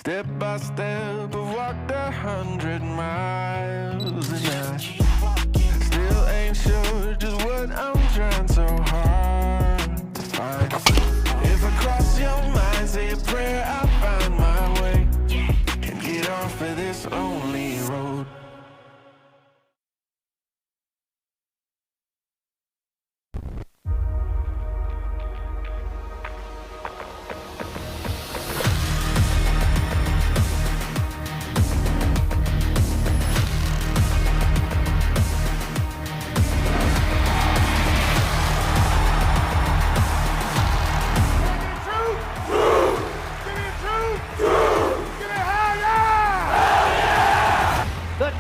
Step by step, I've walked 100 miles, and I still ain't sure just what I'm trying so hard to find. If I cross your mind, say a prayer, I'll find my way and get off of this lonely road.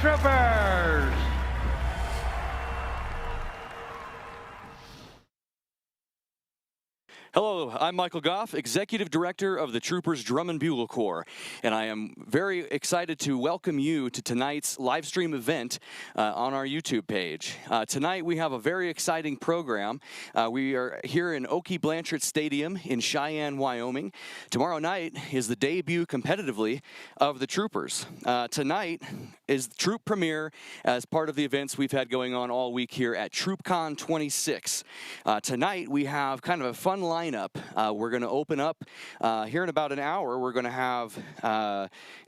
Troopers! Hello, I'm Michael Goff, Executive Director of the Troopers Drum and Bugle Corps, and I am very excited to welcome you to tonight's live stream event on our YouTube page. Tonight we have a very exciting program. We are here in Oakey Blanchard Stadium in Cheyenne, Wyoming. Tomorrow night is the debut competitively of the Troopers. Tonight is the troop premiere as part of the events we've had going on all week here at TroopCon 26. Tonight we have kind of a fun lineup. We're going to open up here in about an hour. We're going to have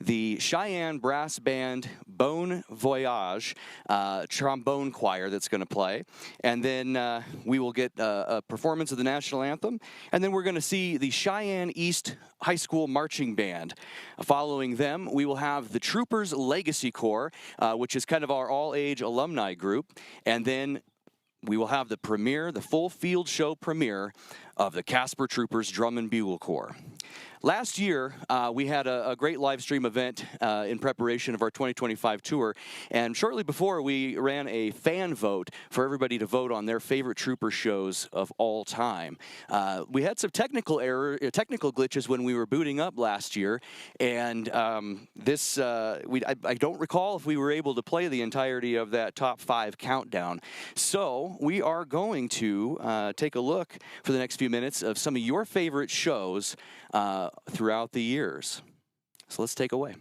the Cheyenne Brass Band Voyage trombone choir that's going to play. And then we will get a performance of the national anthem. And then we're going to see the Cheyenne East High School Marching Band. Following them, we will have the Troopers Legacy Corps, which is kind of our all-age alumni group. And then we will have the premiere, the full field show premiere of the Casper Troopers Drum and Bugle Corps. Last year, we had a great live stream event in preparation of our 2025 tour, and shortly before, we ran a fan vote for everybody to vote on their favorite Trooper shows of all time. We had some technical glitches when we were booting up last year, and I don't recall if we were able to play the entirety of that top 5 countdown. So we are going to take a look for the next few minutes of some of your favorite shows throughout the years. So let's take away.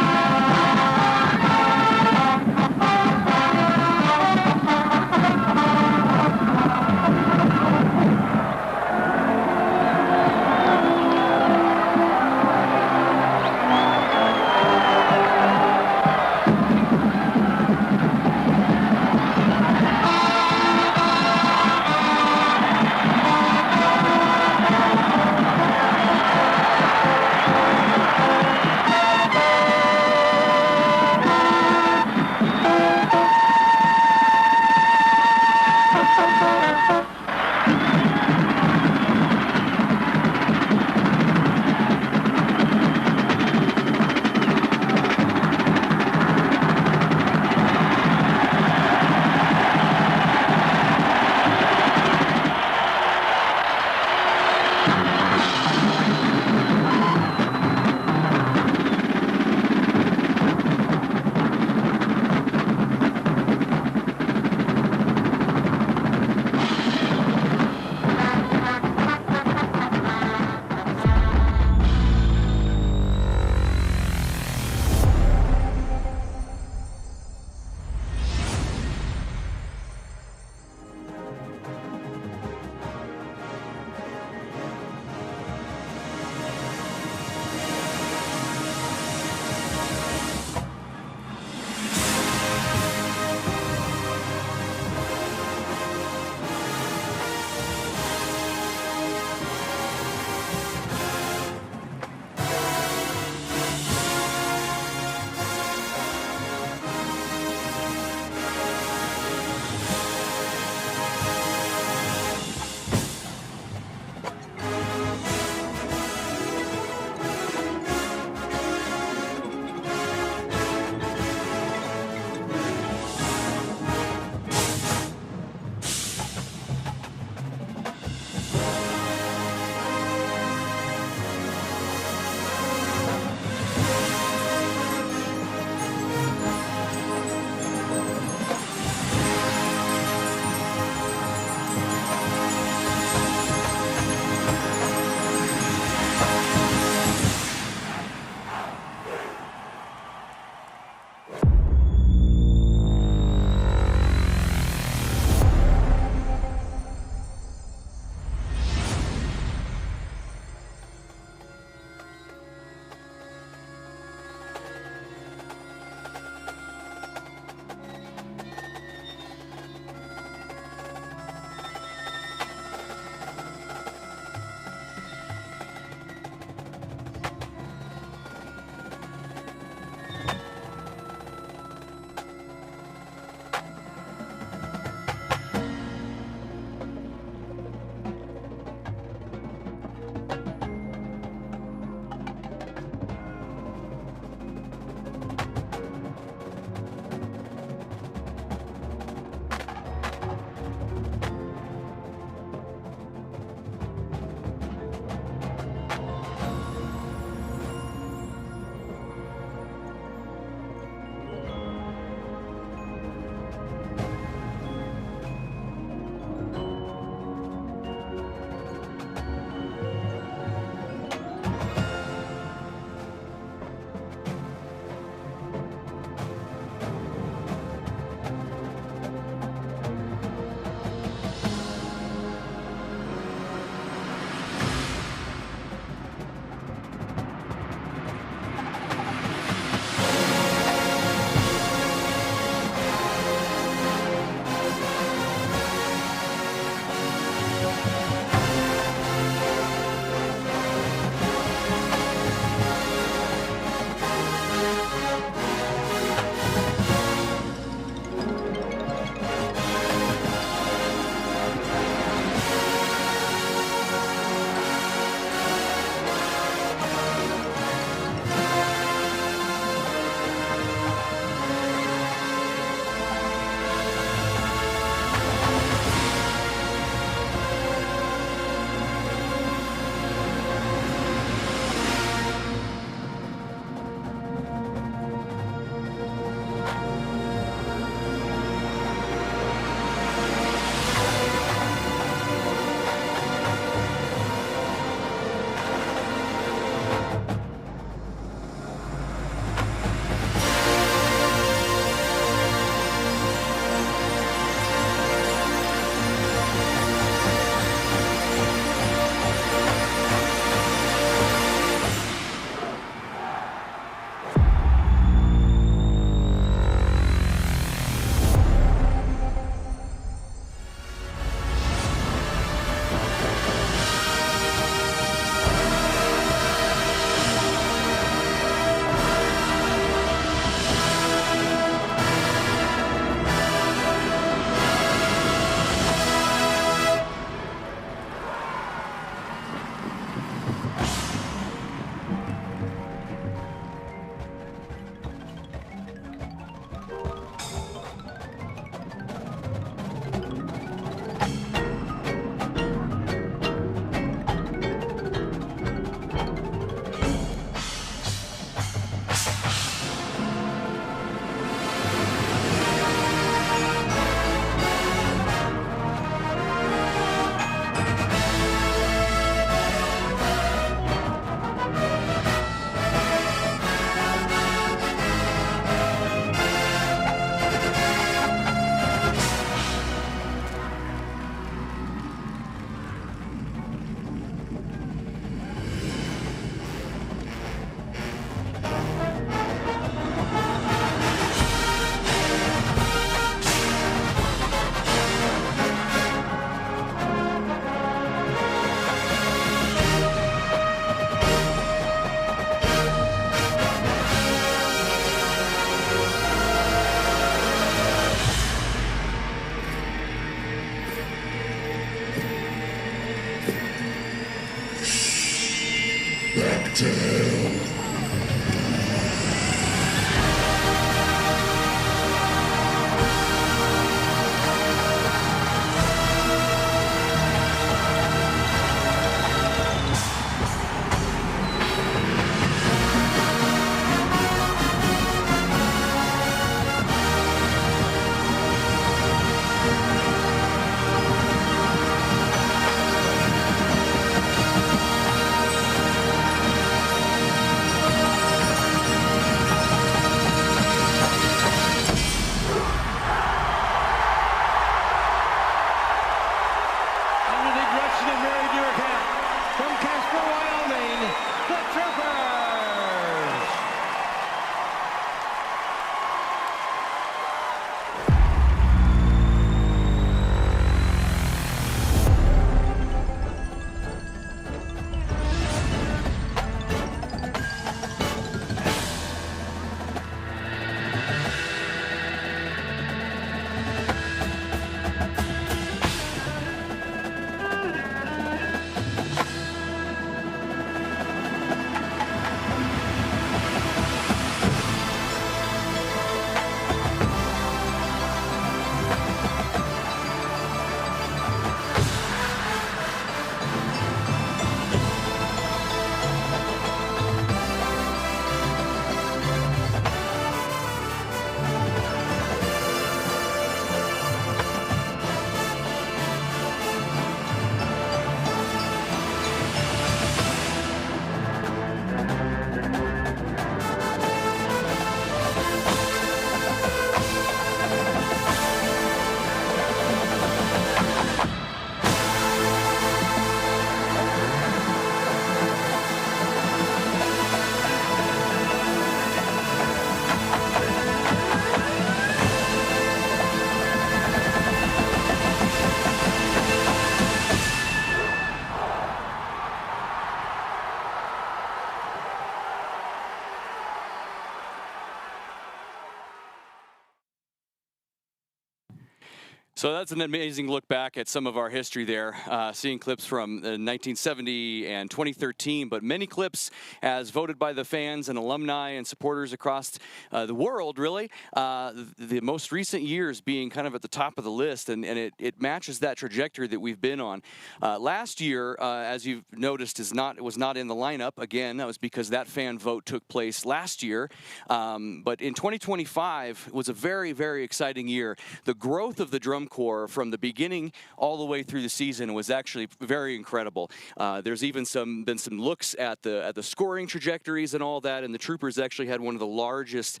So that's an amazing look back at some of our history there, seeing clips from 1970 and 2013, but many clips as voted by the fans and alumni and supporters across the world, really. The most recent years being kind of at the top of the list, and it matches that trajectory that we've been on. Last year, as you've noticed, was not in the lineup. Again, that was because that fan vote took place last year. But in 2025 was a very, very exciting year. The growth of the drum corps from the beginning all the way through the season was actually very incredible. There's even been some looks at the scoring trajectories and all that, and the Troopers actually had one of the largest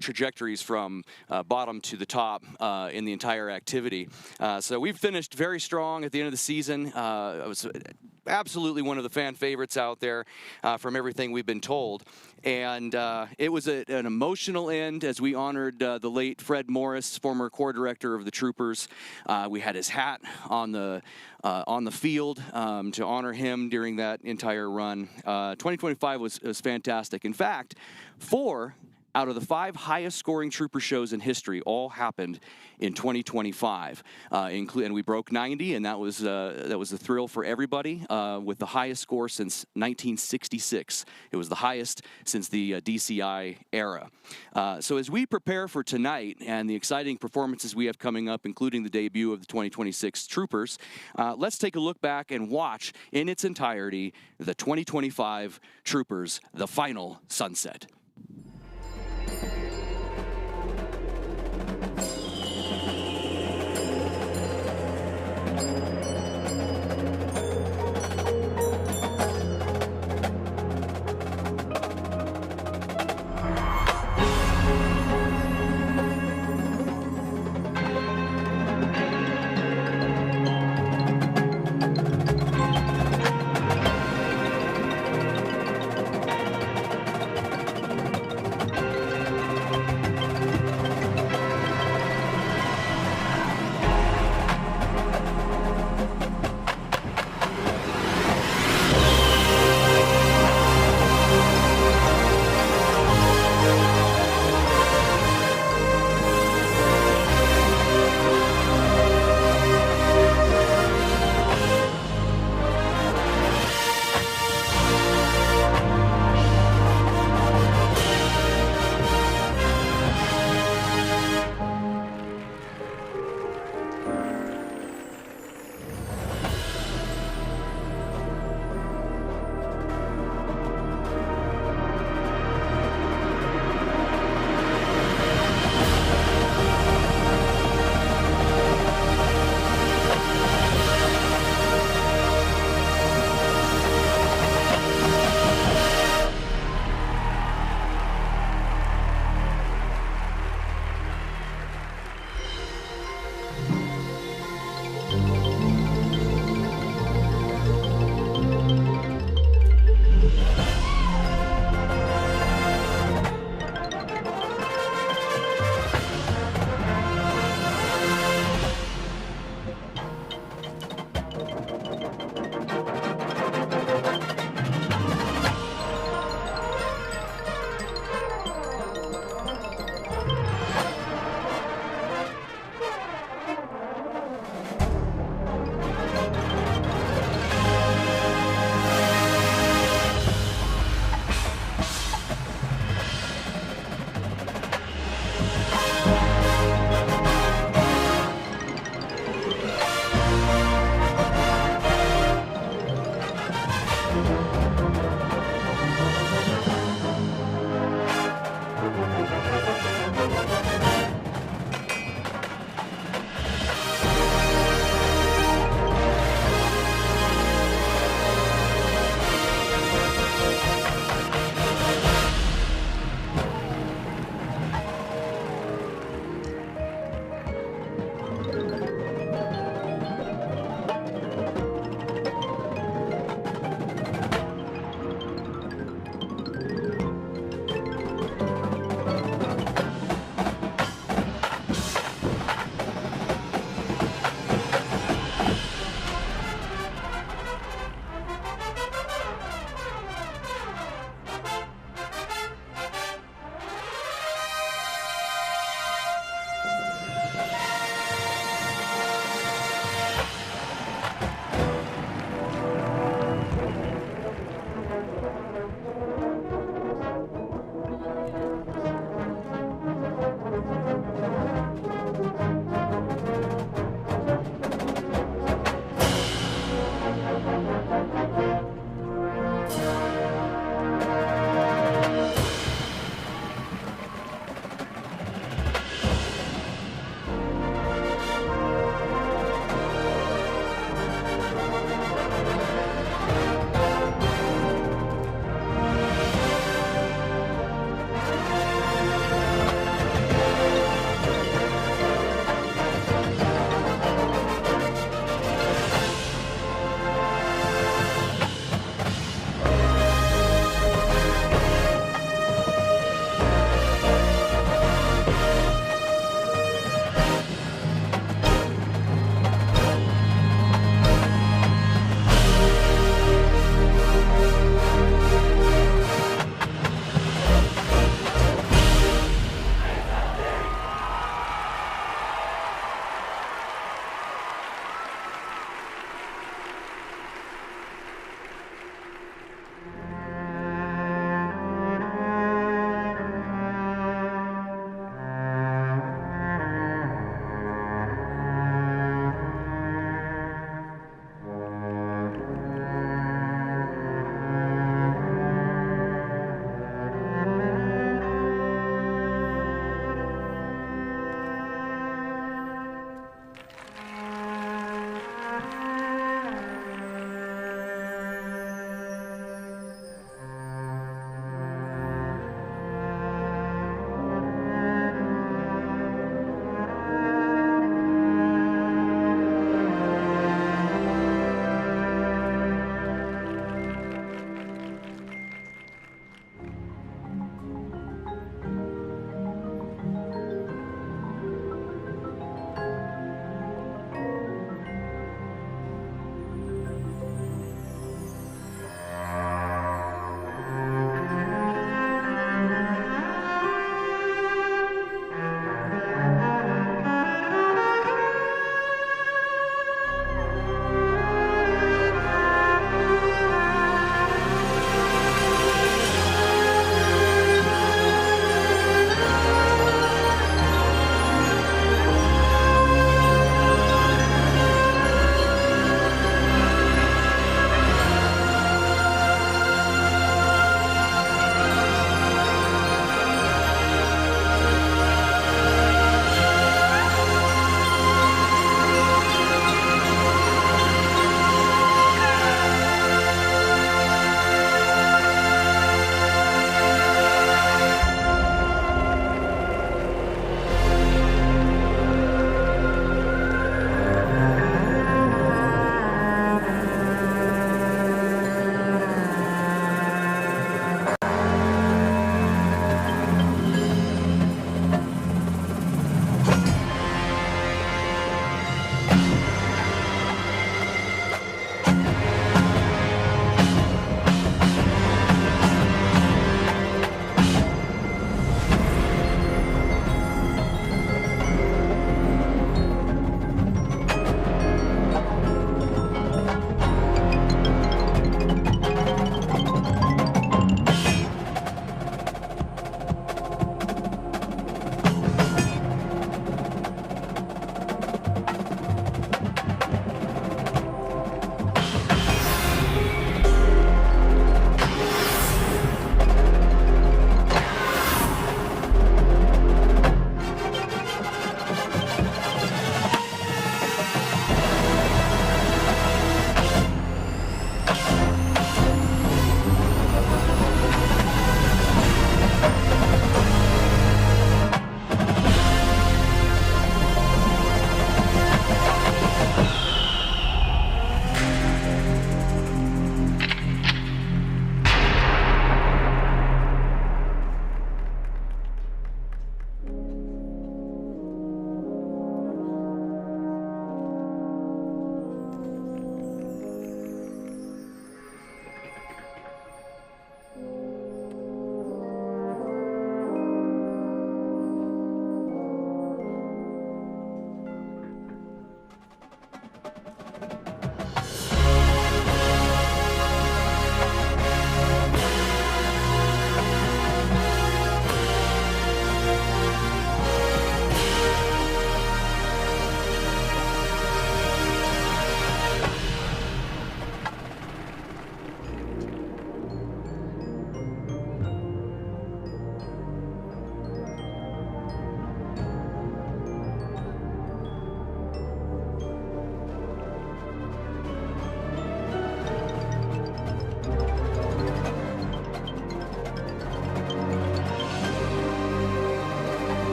trajectories from bottom to the top in the entire activity. So we've finished very strong at the end of the season. It was absolutely one of the fan favorites out there from everything we've been told. And it was an emotional end as we honored the late Fred Morris, former corps director of the Troopers. We had his hat on the field to honor him during that entire run. 2025 was fantastic. In fact, 4 out of the 5 highest scoring Trooper shows in history all happened in 2025, and we broke 90, and that was a thrill for everybody. With the highest score since 1966, it was the highest since the DCI era. So as we prepare for tonight and the exciting performances we have coming up, including the debut of the 2026 Troopers, let's take a look back and watch in its entirety the 2025 Troopers, the final sunset.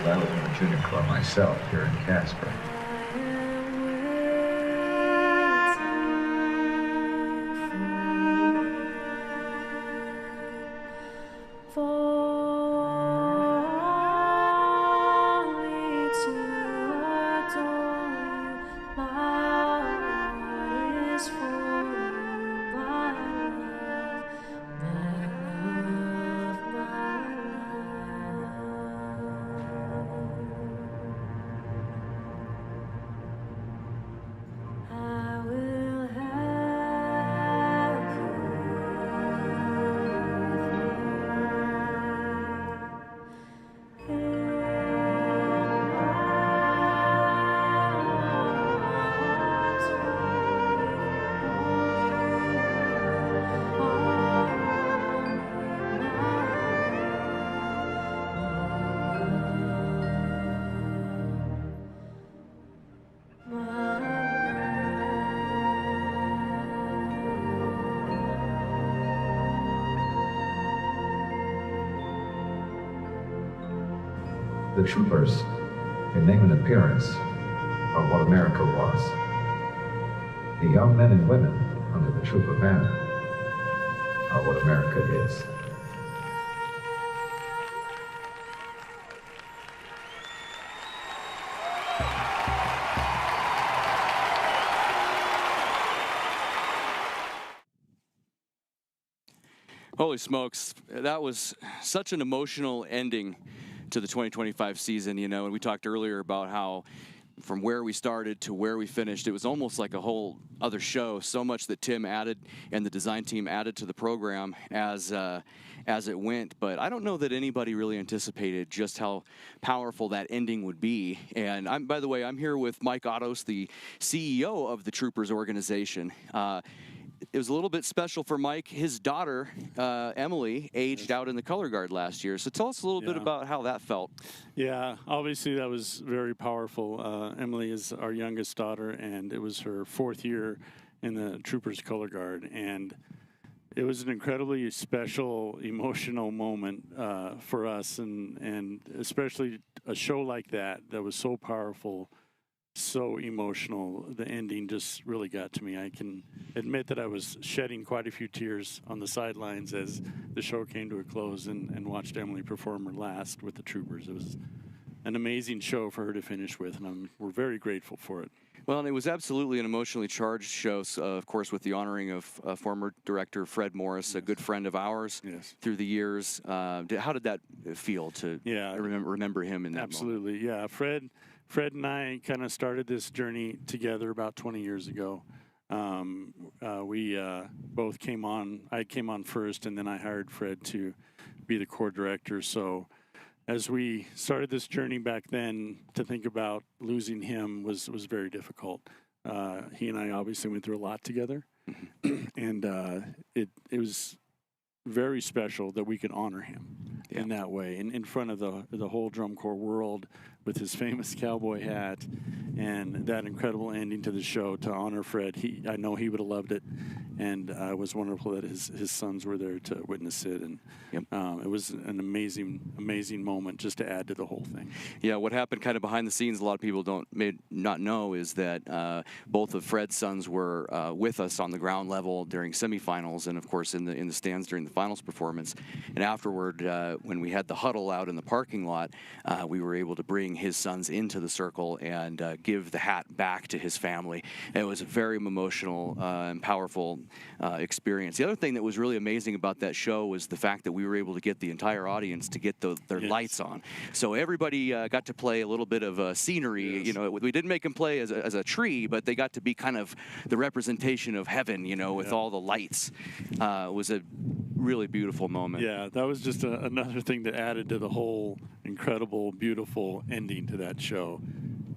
I was in the Junior Corps myself here in Casper. The troopers, in name and appearance, are what America was. The young men and women under the trooper banner are what America is. Holy smokes, that was such an emotional ending to the 2025 season, you know, and we talked earlier about how from where we started to where we finished, it was almost like a whole other show. So much that Tim added and the design team added to the program as it went. But I don't know that anybody really anticipated just how powerful that ending would be. And by the way, I'm here with Mike Ottos, the CEO of the Troopers organization. It was a little bit special for Mike. His daughter, Emily, aged out in the color guard last year. So tell us a little bit about how that felt. Yeah, obviously that was very powerful. Emily is our youngest daughter, and it was her 4th year in the Troopers color guard. And it was an incredibly special, emotional moment for us, and especially a show like that was so powerful, so emotional. The ending just really got to me. I can admit that I was shedding quite a few tears on the sidelines as the show came to a close and watched Emily perform her last with the Troopers. It was an amazing show for her to finish with, and we're very grateful for it. Well, and it was absolutely an emotionally charged show, of course, with the honoring of former director Fred Morris, a good friend of ours through the years. How did that feel to remember him in that Absolutely, moment? Yeah. Fred and I kind of started this journey together about 20 years ago. We both came on. I came on first, and then I hired Fred to be the core director. So as we started this journey back then, to think about losing him was very difficult. He and I obviously went through a lot together, and it was very special that we could honor him in that way, in front of the whole drum corps world, with his famous cowboy hat and that incredible ending to the show to honor Fred. I know he would have loved it, and it was wonderful that his sons were there to witness it, and it was an amazing moment just to add to the whole thing. Yeah, what happened kind of behind the scenes, a lot of people may not know, is that both of Fred's sons were with us on the ground level during semifinals, and of course in the stands during the finals performance. And afterward, when we had the huddle out in the parking lot, we were able to bring his sons into the circle and give the hat back to his family. And it was a very emotional and powerful experience. The other thing that was really amazing about that show was the fact that we were able to get the entire audience to get their lights on. So everybody got to play a little bit of scenery. You know, we didn't make them play as a tree, but they got to be kind of the representation of heaven, you know, with all the lights. It was a really beautiful moment. Yeah, that was just another thing that added to the whole incredible, beautiful ending to that show.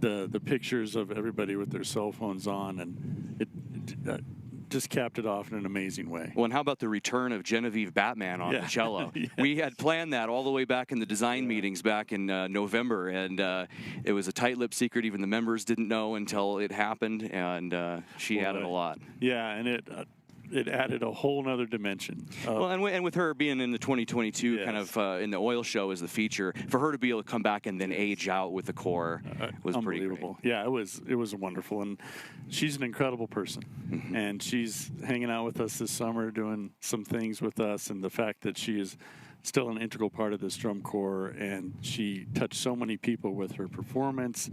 The pictures of everybody with their cell phones on, and it just capped it off in an amazing way. Well, and how about the return of Genevieve Batman on the cello? We had planned that all the way back in the design meetings back in November, and it was a tight-lipped secret. Even the members didn't know until it happened, and she added a lot. Yeah, and it added a whole nother dimension. Well, and with her being in the 2022 kind of in the oil show as the feature, for her to be able to come back and then age out with the Core was pretty unbelievable. great. Yeah, it was wonderful, and she's an incredible person, and she's hanging out with us this summer, doing some things with us, and the fact that she is still an integral part of this drum corps, and she touched so many people with her performance.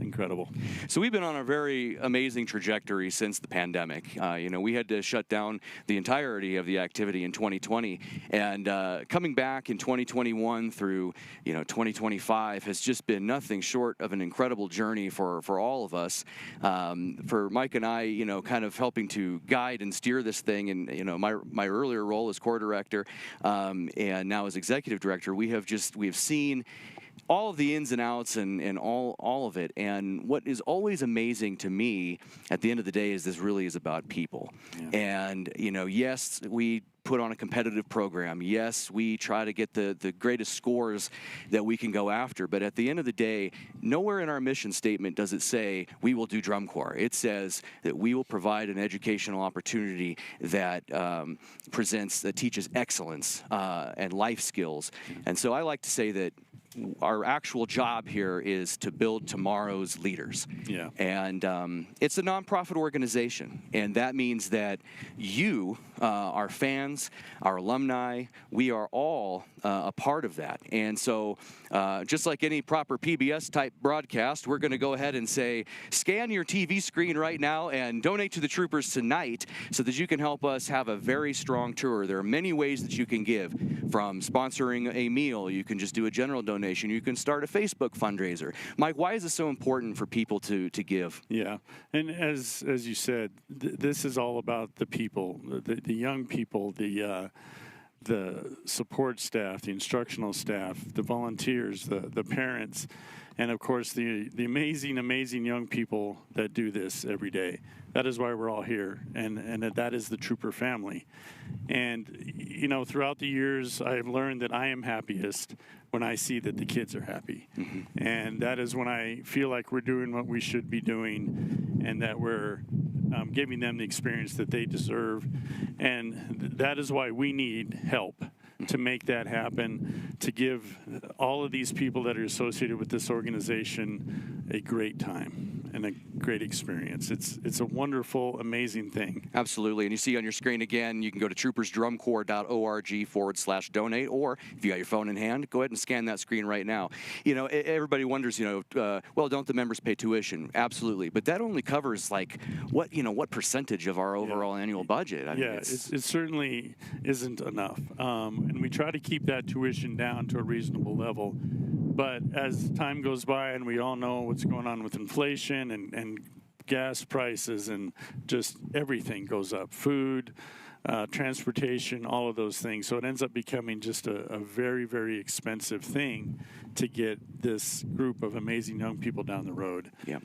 Incredible. So we've been on a very amazing trajectory since the pandemic. We had to shut down the entirety of the activity in 2020, and coming back in 2021 through 2025 has just been nothing short of an incredible journey for all of us. For Mike and I, kind of helping to guide and steer this thing, and my earlier role as corps director, and now as executive director, we have seen all of the ins and outs and all of it. And what is always amazing to me at the end of the day is this really is about people. Yeah. And, yes, we put on a competitive program. Yes, we try to get the greatest scores that we can go after. But at the end of the day, nowhere in our mission statement does it say we will do drum corps. It says that we will provide an educational opportunity that teaches excellence and life skills. And so I like to say that our actual job here is to build tomorrow's leaders. Yeah. And it's a nonprofit organization, and that means that you, our fans, our alumni, we are all a part of that. And so just like any proper PBS type broadcast, we're going to go ahead and say, scan your TV screen right now and donate to the troopers tonight so that you can help us have a very strong tour. There are many ways that you can give, from sponsoring a meal. You can just do a general donation. You can start a Facebook fundraiser. Mike, why is it so important for people to give? Yeah, and as you said, this is all about the people, the young people, the support staff, the instructional staff, the volunteers, the parents, and of course the amazing young people that do this every day. That is why we're all here, and that is the trooper family. And throughout the years, I've learned that I am happiest when I see that the kids are happy. And that is when I feel like we're doing what we should be doing, and that we're giving them the experience that they deserve. And that is why we need help to make that happen, to give all of these people that are associated with this organization a great time and a great experience. It's a wonderful, amazing thing. Absolutely. And you see on your screen again, you can go to troopersdrumcorps.org/donate, or if you got your phone in hand, go ahead and scan that screen right now. Everybody wonders, well, don't the members pay tuition? Absolutely. But that only covers what percentage of our overall annual budget? I mean, it certainly isn't enough. And we try to keep that tuition down to a reasonable level. But as time goes by, and we all know what's going on with inflation and gas prices, and just everything goes up, food, transportation, all of those things. So it ends up becoming just a very, very expensive thing to get this group of amazing young people down the road. Yeah.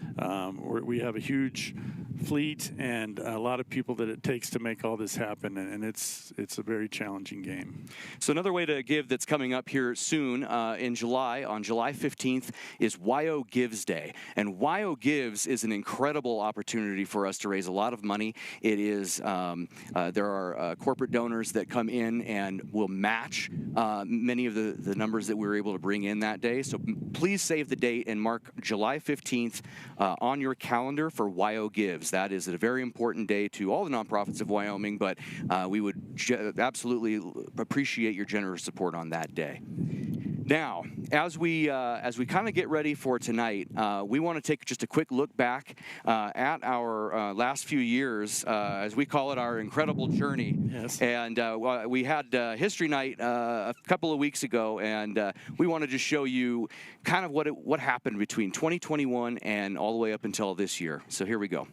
We have a huge fleet and a lot of people that it takes to make all this happen, and it's a very challenging game. So another way to give that's coming up here soon in July, on July 15th, is YO Gives Day. And YO Gives is an incredible opportunity for us to raise a lot of money. It is, there are corporate donors that come in and will match many of the numbers that we were able to bring in that day. So please save the date and mark July 15th on your calendar for YO Gives. That is a very important day to all the nonprofits of Wyoming, but we would absolutely appreciate your generous support on that day. Now, as we kind of get ready for tonight, we want to take just a quick look back at our last few years, as we call it, our incredible journey. Yes. And we had History Night a couple of weeks ago, and we wanted to show you kind of what happened between 2021 and all the way up until this year. So here we go.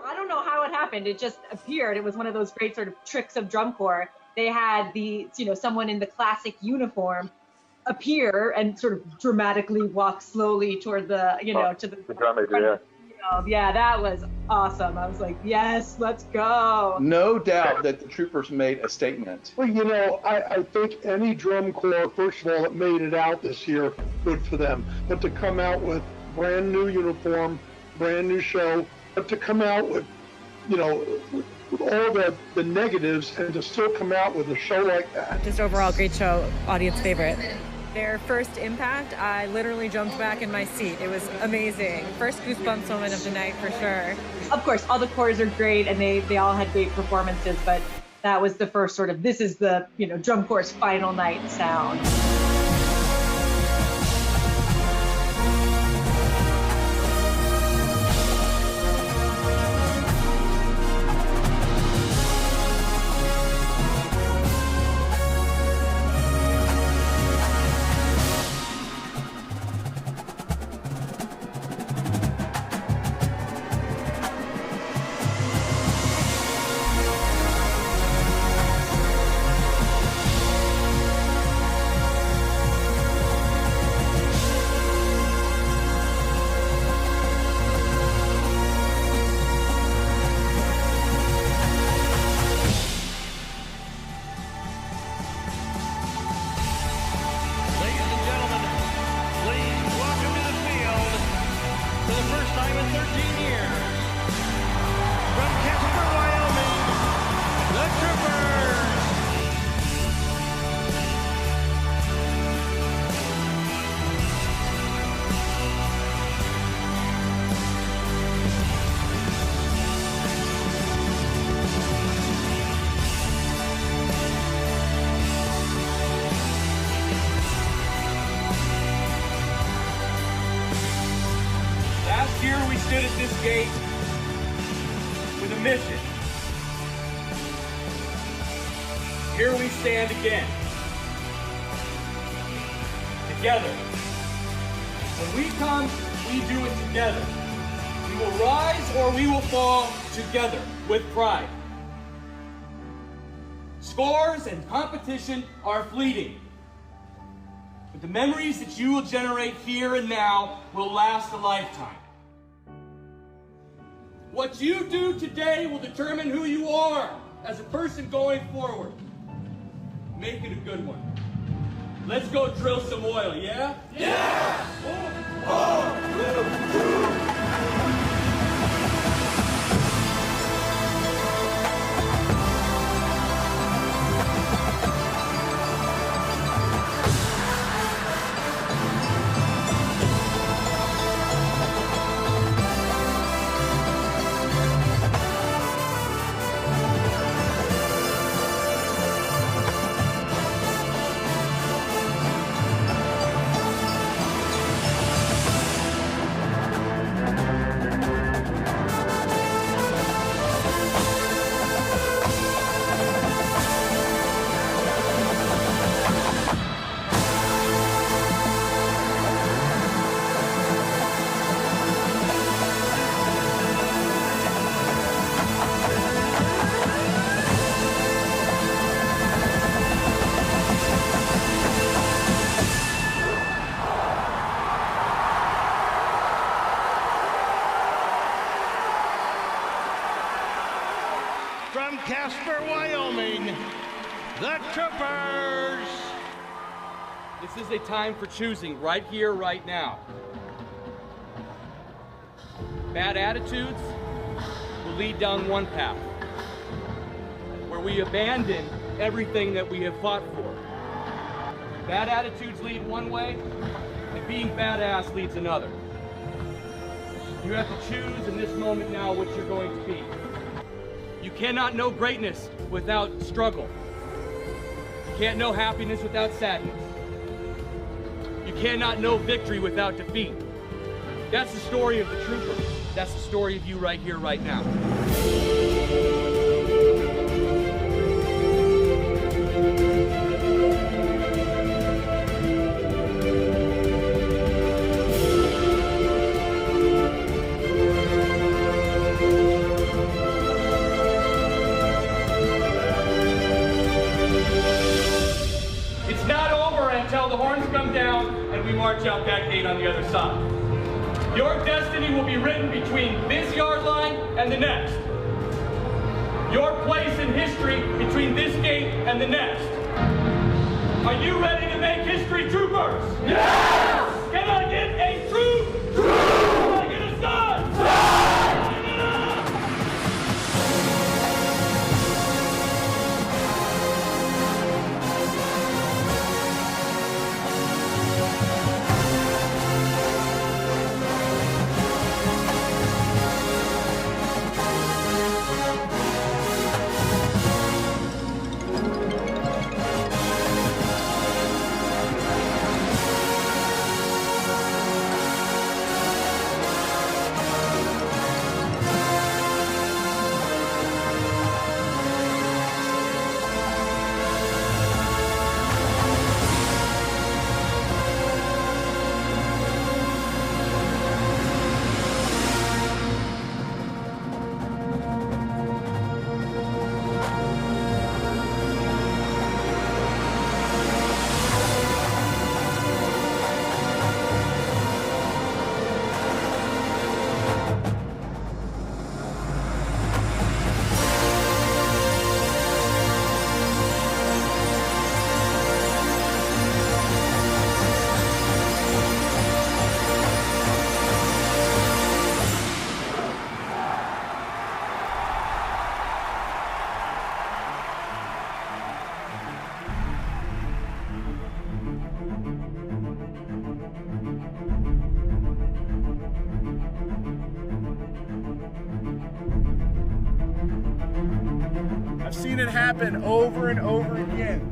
I don't know how it happened. It just appeared. It was one of those great sort of tricks of drum corps. They had someone in the classic uniform appear and sort of dramatically walk slowly toward the, to the drum major, field. Yeah, that was awesome. I was like, yes, let's go. No doubt that the troopers made a statement. Well, you know, I think any drum corps, first of all, that made it out this year, good for them. But to come out with brand new uniform, brand new show, but to come out with, you know, with all the negatives and to still come out with a show like that. Just overall great show, audience favorite. Their first impact, I literally jumped back in my seat. It was amazing. First goosebumps moment of the night for sure. Of course, all the corps are great and they all had great performances, but that was the first sort of, this is the, you know, drum corps' final night sound. Stood at this gate with a mission. Here we stand again, together. When we come, we do it together. We will rise or we will fall together with pride. Scores and competition are fleeting, but the memories that you will generate here and now will last a lifetime. What you do today will determine who you are as a person going forward. Make it a good one. Let's go drill some oil, yeah? Yeah! From Casper, Wyoming, the Troopers! This is a time for choosing right here, right now. Bad attitudes will lead down one path, where we abandon everything that we have fought for. Bad attitudes lead one way, and being badass leads another. You have to choose in this moment now what you're going to be. You cannot know greatness without struggle. You can't know happiness without sadness. You cannot know victory without defeat. That's the story of the Troopers. That's the story of you right here, right now. It's not over until the horns come down and we march out that gate on the other side. Your destiny will be written between this yard line and the next. Your place in history between this gate and the next. Are you ready to make history, troopers? Yes! Can I get a troop? Can I get a son? I've seen it happen over and over again.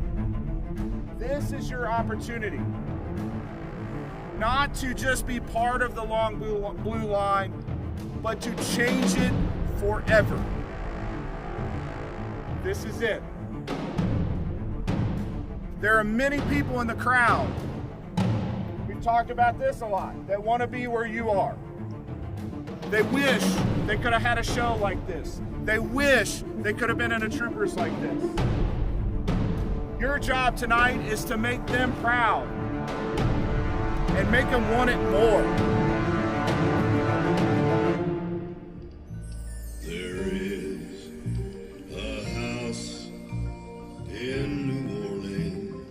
This is your opportunity. Not to just be part of the long blue line, but to change it forever. This is it. There are many people in the crowd, we've talked about this a lot, that want to be where you are. They wish they could have had a show like this. They wish they could have been in a Troopers like this. Your job tonight is to make them proud and make them want it more. There is a house in New Orleans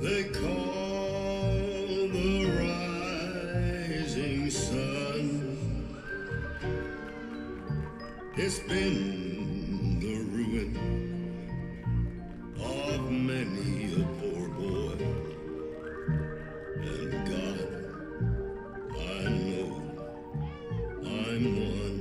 they call the Rising Sun. It's been the ruin of many a poor boy. And God, I know I'm one.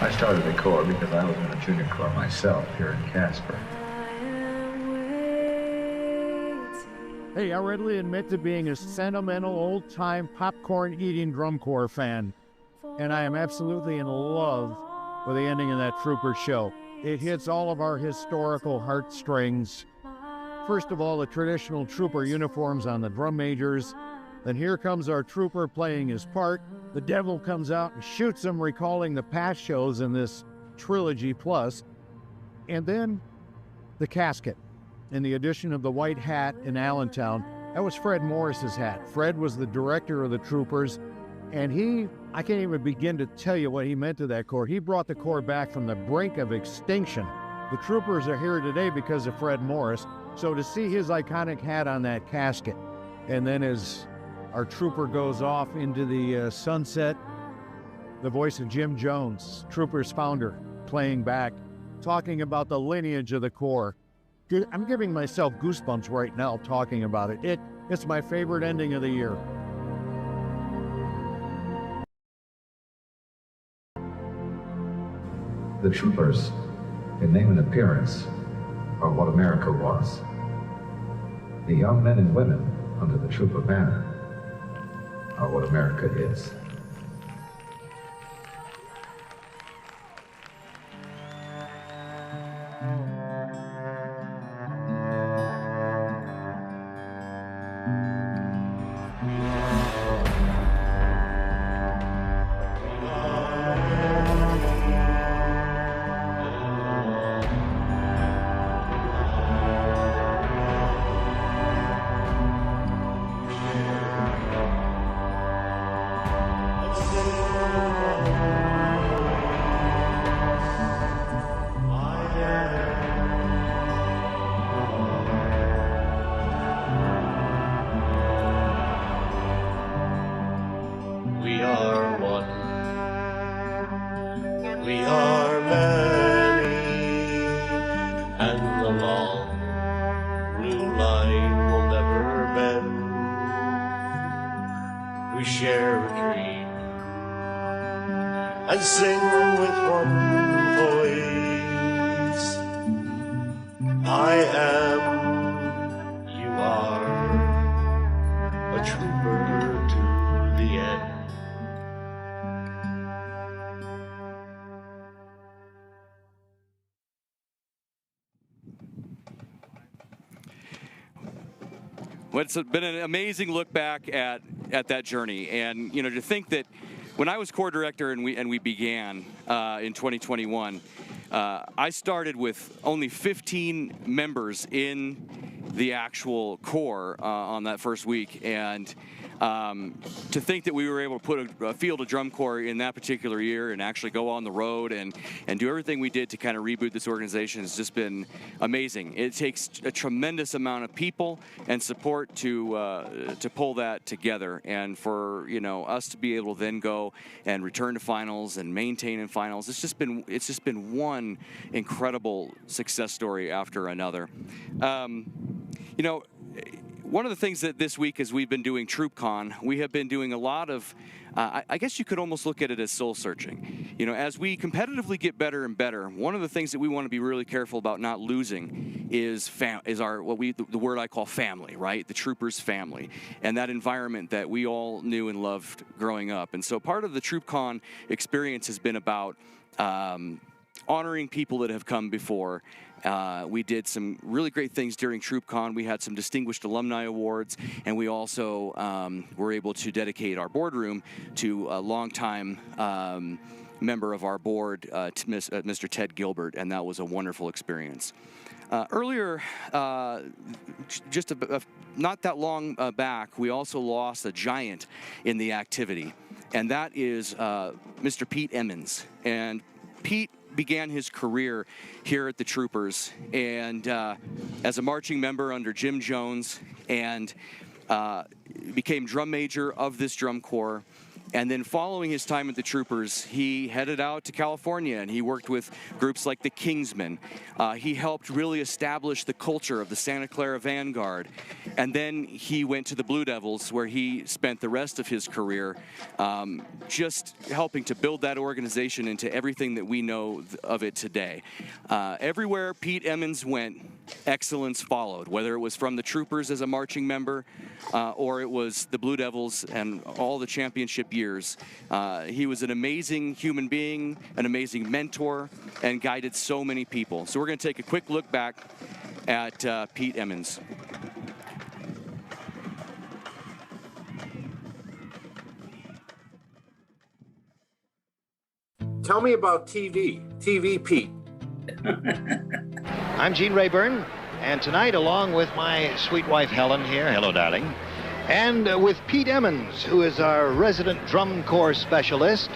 I started the Corps because I was in a junior corps myself here in Casper. Hey, I readily admit to being a sentimental, old-time, popcorn-eating drum corps fan, and I am absolutely in love with the ending of that Trooper show. It hits all of our historical heartstrings. First of all, the traditional Trooper uniforms on the drum majors. Then here comes our Trooper playing his part. The devil comes out and shoots him, recalling the past shows in this trilogy plus. And then the casket. In the addition of the white hat in Allentown, that was Fred Morris's hat. Fred was the director of the Troopers, and I can't even begin to tell you what he meant to that Corps. He brought the Corps back from the brink of extinction. The Troopers are here today because of Fred Morris, so to see his iconic hat on that casket, and then as our Trooper goes off into the sunset, the voice of Jim Jones, Troopers founder, playing back, talking about the lineage of the Corps. I'm giving myself goosebumps right now talking about it. It's my favorite ending of the year. The Troopers, in name and appearance, are what America was. The young men and women under the Trooper banner are what America is. Well, it's been an amazing look back at that journey, and to think that when I was Corps director and we began in 2021, I started with only 15 members in the actual Corps on that first week, and to think that we were able to put a field of drum corps in that particular year and actually go on the road and do everything we did to kind of reboot this organization has just been amazing. It takes a tremendous amount of people and support to pull that together, and for us to be able to then go and return to finals and maintain in finals. It's just been one incredible success story after another. One of the things that this week, as we've been doing TroopCon, we have been doing a lot of, I guess you could almost look at it as soul searching. As we competitively get better and better, one of the things that we want to be really careful about not losing is the word I call family, right? The Troopers family, and that environment that we all knew and loved growing up. And so part of the TroopCon experience has been about honoring people that have come before. We did some really great things during TroopCon. We had some distinguished alumni awards, and we also were able to dedicate our boardroom to a longtime member of our board, Mr. Ted Gilbert, and that was a wonderful experience. Earlier, just not that long back, we also lost a giant in the activity, and that is Mr. Pete Emmons. And Pete began his career here at the Troopers and as a marching member under Jim Jones, and became drum major of this drum corps. And then following his time at the Troopers, he headed out to California and he worked with groups like the Kingsmen. He helped really establish the culture of the Santa Clara Vanguard. and then he went to the Blue Devils, where he spent the rest of his career just helping to build that organization into everything that we know of it today. Everywhere Pete Emmons went, excellence followed, whether it was from the Troopers as a marching member or it was the Blue Devils and all the championship years. He was an amazing human being, an amazing mentor, and guided so many people. So we're going to take a quick look back at Pete Emmons. Tell me about TV Pete. I'm Gene Rayburn, and tonight, along with my sweet wife Helen here, hello darling, and with Pete Emmons, who is our resident drum corps specialist.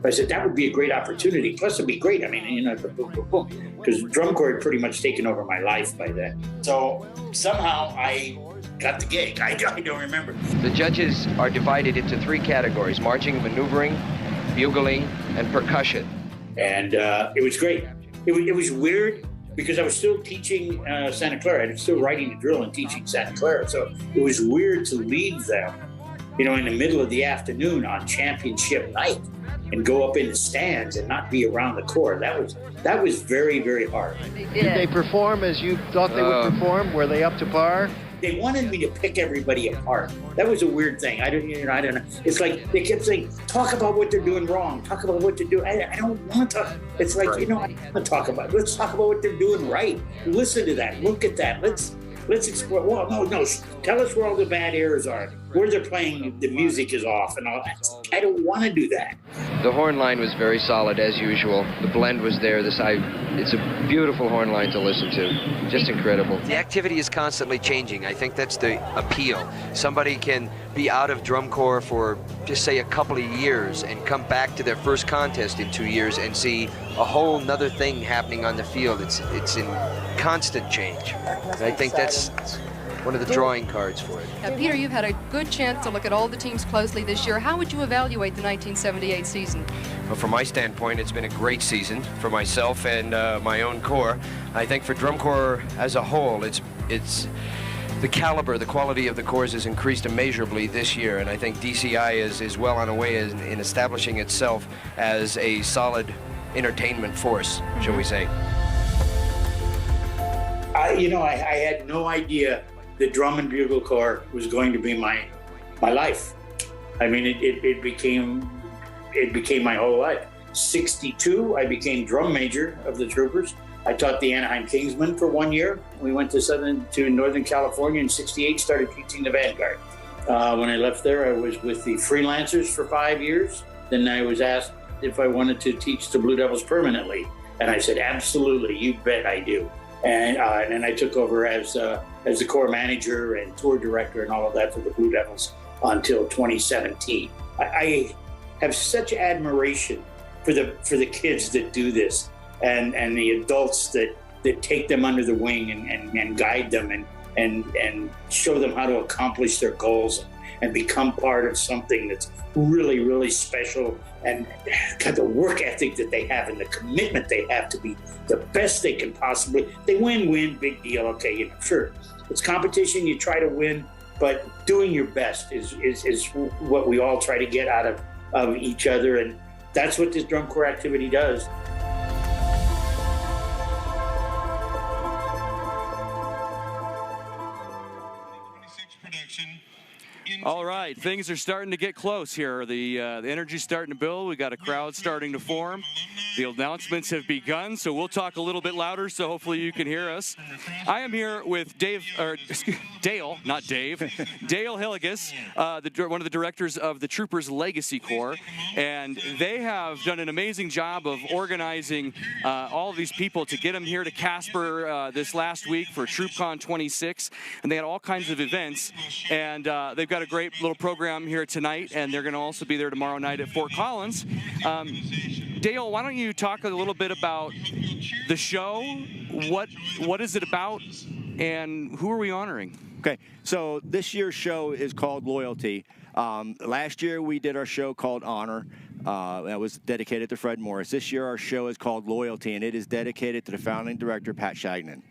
I said that would be a great opportunity. Plus, it'd be great. I mean, you know, because drum corps had pretty much taken over my life by then. So somehow I got the gig. I don't remember. The judges are divided into 3 categories: marching, maneuvering, bugling, and percussion. And it was great. It was weird because I was still teaching Santa Clara. I was still writing the drill and teaching Santa Clara. So it was weird to leave them, you know, in the middle of the afternoon on championship night and go up in the stands and not be around the corps. That was very, very hard. Did they perform as you thought they would perform? Were they up to par? They wanted me to pick everybody apart. That was a weird thing. I don't know. It's like they kept saying, talk about what they're doing wrong. Talk about what they're doing. I don't want to talk. It's like, right. You know, I don't want to talk about it. Let's talk about what they're doing right. Listen to that. Look at that. Let's explore. Well, no. Tell us where all the bad errors are. Where they're playing, the music is off and all that. I don't want to do that. The horn line was very solid as usual. The blend was there. It's a beautiful horn line to listen to. Just incredible. The activity is constantly changing. I think that's the appeal. Somebody can be out of drum corps for just say a couple of years and come back to their first contest in 2 years and see a whole nother thing happening on the field. It's in constant change. And I think that's one of the drawing cards for it. Now, Peter, you've had a good chance to look at all the teams closely this year. How would you evaluate the 1978 season? Well, from my standpoint, it's been a great season for myself and my own corps. I think for drum corps as a whole, it's the caliber, the quality of the corps has increased immeasurably this year, and I think DCI is well on a way in establishing itself as a solid entertainment force, shall we say. I had no idea the drum and bugle corps was going to be my life. I mean, it became my whole life. 62, I became drum major of the Troopers. I taught the Anaheim Kingsmen for 1 year. We went to Northern California in 68, started teaching the Vanguard. When I left there, I was with the Freelancers for 5 years. Then I was asked if I wanted to teach the Blue Devils permanently. And I said, absolutely, you bet I do. And then I took over as the corps manager and tour director and all of that for the Blue Devils until 2017. I have such admiration for the kids that do this and the adults that take them under the wing and guide them and show them how to accomplish their goals and become part of something that's really, really special, and got the work ethic that they have and the commitment they have to be the best they can possibly. They win, big deal. Okay, you know, sure, it's competition. You try to win, but doing your best is what we all try to get out of each other, and that's what this drum corps activity does. All right, things are starting to get close here. The energy's starting to build. We got a crowd starting to form. The announcements have begun, so we'll talk a little bit louder, so hopefully you can hear us. I am here with Dale, not Dave, Dale Hilligus, one of the directors of the Troopers Legacy Corps, and they have done an amazing job of organizing all of these people to get them here to Casper this last week for TroopCon 26, and they had all kinds of events, and they've got a great little program here tonight, and they're going to also be there tomorrow night at Fort Collins. Dale, why don't you talk a little bit about the show? What is it about, and who are we honoring? Okay, so this year's show is called Loyalty. Last year we did our show called Honor. That was dedicated to Fred Morris. This year our show is called Loyalty, and it is dedicated to the founding director, Pat Shagnon.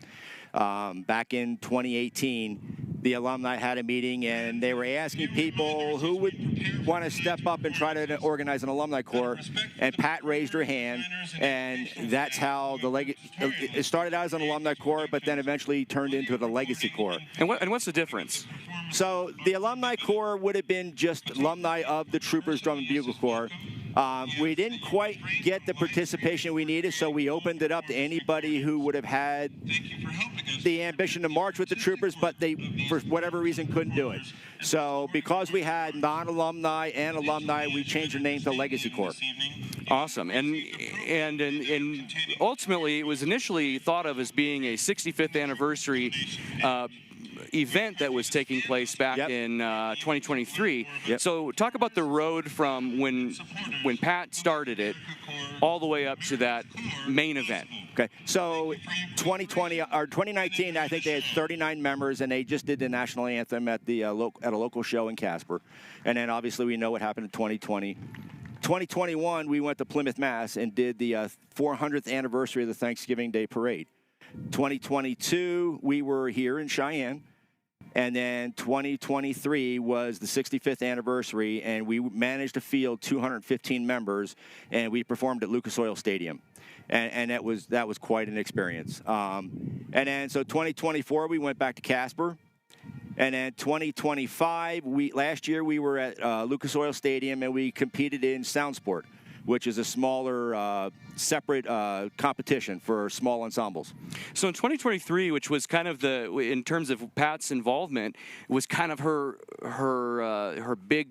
back in 2018. The alumni had a meeting, and they were asking people who would want to step up and try to organize an alumni corps, and Pat raised her hand, and that's how it started out as an alumni corps, but then eventually turned into the legacy corps. And what's the difference? So the alumni corps would have been just alumni of the Troopers Drum and Bugle Corps. We didn't quite get the participation we needed, so we opened it up to anybody who would have had the ambition to march with the Troopers, but they, for whatever reason, couldn't do it. So because we had non-alumni and alumni, we changed the name to Legacy Corps. Awesome. And ultimately, it was initially thought of as being a 65th anniversary event that was taking place back in 2023. So talk about the road from when Pat started it all the way up to that main event. Okay, so 2019, I think they had 39 members, and they just did the national anthem at the at a local show in Casper. And then obviously we know what happened in 2020. 2021, we went to Plymouth, Mass, and did the 400th anniversary of the Thanksgiving Day Parade. 2022, we were here in Cheyenne. And then 2023 was the 65th anniversary, and we managed to field 215 members, and we performed at Lucas Oil Stadium. And that was quite an experience. And then so 2024, we went back to Casper. And then 2025, last year we were at Lucas Oil Stadium, and we competed in Sound Sport, which is a smaller, separate competition for small ensembles. So in 2023, which was kind of in terms of Pat's involvement, was kind of her big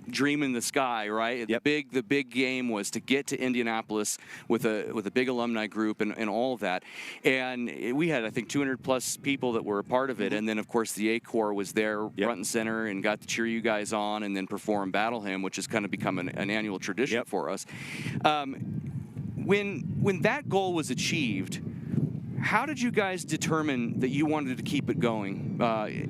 dream in the sky, right? Yep. The big game was to get to Indianapolis with a big alumni group and all of that. And we had, I think, 200 plus people that were a part of it. And then of course the A Corps was there front and center and got to cheer you guys on and then perform Battle Hymn, which has kind of become an annual tradition for us. When that goal was achieved, how did you guys determine that you wanted to keep it going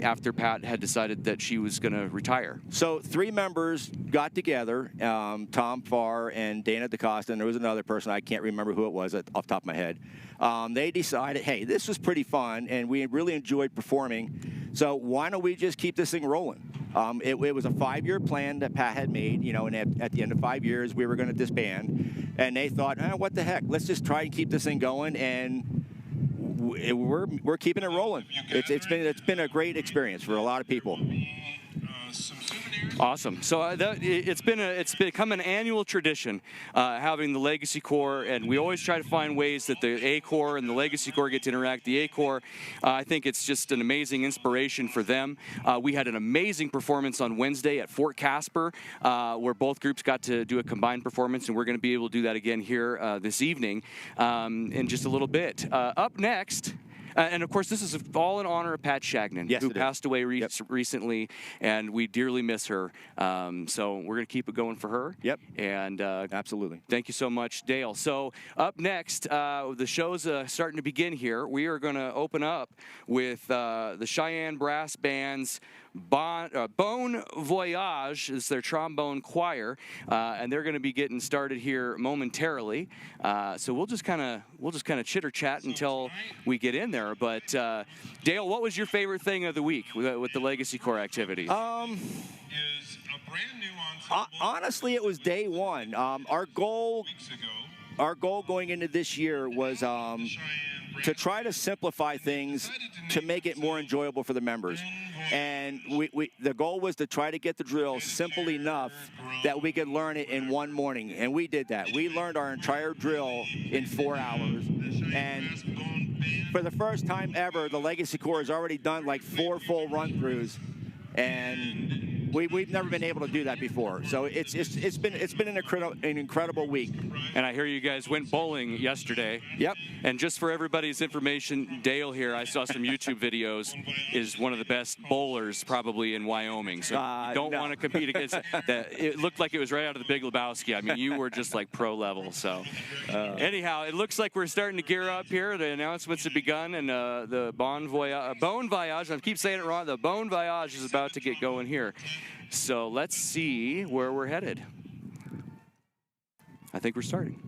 after Pat had decided that she was going to retire? So 3 members got together, Tom Farr and Dana DaCosta, and there was another person, I can't remember who it was off the top of my head. They decided, hey, this was pretty fun, and we really enjoyed performing, so why don't we just keep this thing rolling? It was a 5-year plan that Pat had made, and at the end of 5 years, we were going to disband, and they thought, what the heck, let's just try and keep this thing going, and we're keeping it rolling. It's been a great experience for a lot of people. Awesome. So it's become an annual tradition having the Legacy Corps, and we always try to find ways that the A Corps and the Legacy Corps get to interact. The A Corps, I think it's just an amazing inspiration for them. We had an amazing performance on Wednesday at Fort Casper, where both groups got to do a combined performance, and we're going to be able to do that again here this evening in just a little bit. Up next. And of course, this is all in honor of Pat Shagnon, who passed away recently, and we dearly miss her. So we're going to keep it going for her. Yep. And absolutely. Thank you so much, Dale. So up next, the show's starting to begin here. We are going to open up with the Cheyenne Brass Band's Bon Voyage is their trombone choir, and they're going to be getting started here momentarily. So we'll just kind of chitter chat until we get in there. But Dale, what was your favorite thing of the week with the Legacy Corps activities? Honestly, it was day one. Our goal going into this year was to try to simplify things to make it more enjoyable for the members. And the goal was to try to get the drill simple enough that we could learn it in one morning. And we did that. We learned our entire drill in 4 hours. And for the first time ever, the Legacy Corps has already done like 4 full run-throughs. And we've never been able to do that before. So it's been an incredible week. And I hear you guys went bowling yesterday. Yep. And just for everybody's information, Dale here, I saw some YouTube videos, is one of the best bowlers probably in Wyoming. So you don't want to compete against that. It looked like it was right out of the Big Lebowski. I mean, you were just like pro level. So anyhow, it looks like we're starting to gear up here. The announcements have begun, and the Bon Voyage, I keep saying it wrong, the Bon Voyage is about to get going here. So let's see where we're headed. I think we're starting.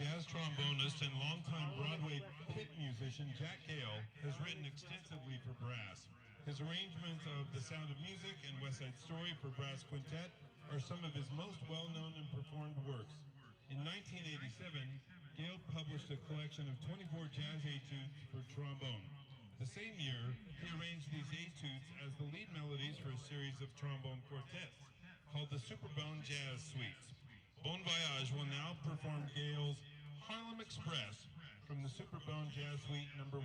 Jazz trombonist and longtime Broadway pit musician Jack Gale has written extensively for brass. His arrangements of The Sound of Music and West Side Story for brass quintet are some of his most well-known and performed works. In 1987, Gale published a collection of 24 jazz etudes for trombone. The same year, he arranged these etudes as the lead melodies for a series of trombone quartets called the Superbone Jazz Suites. Bon Voyage will now perform Gale's Harlem Express from the Superbone Jazz Suite No. 1.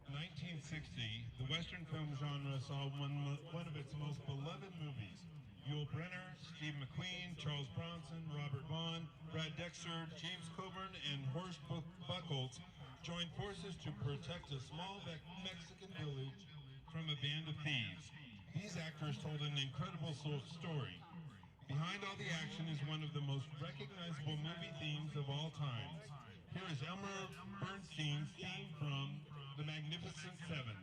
In 1960, the Western film genre saw one of its most beloved movies. Yul Brynner, Steve McQueen, Charles Bronson, Robert Vaughn, Brad Dexter, James Coburn, and Horst Buchholz joined forces to protect a small Mexican village from a band of thieves. These actors told an incredible story. Behind all the action is one of the most recognizable movie themes of all times. Here is Elmer Bernstein's theme from The Magnificent Seven.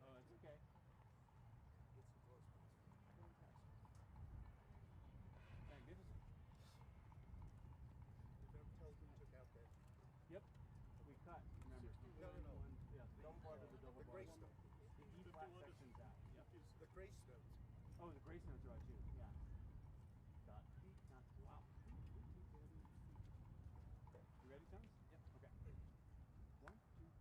Oh, it's okay. Magnificent. Yep. We cut. Remember? No. Yeah, some part of the double bar. Gray Stone. The E flat section's out. Yep. The Gray Stones. Oh, the Gray Stones are out too. Yeah. Dot. Wow. You ready, Sons? Yep. Okay. 1, 2, 3.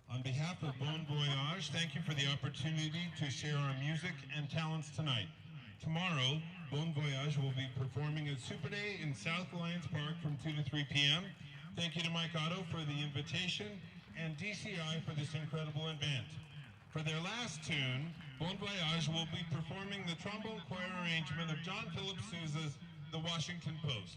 On behalf of Bon Voyage, thank you for the opportunity to share our music and talents tonight. Tomorrow, Bon Voyage will be performing at Super Day in South Alliance Park from 2 to 3 p.m. Thank you to Mike Otto for the invitation and DCI for this incredible event. For their last tune, Bon Voyage will be performing the trombone choir arrangement of John Philip Sousa's The Washington Post.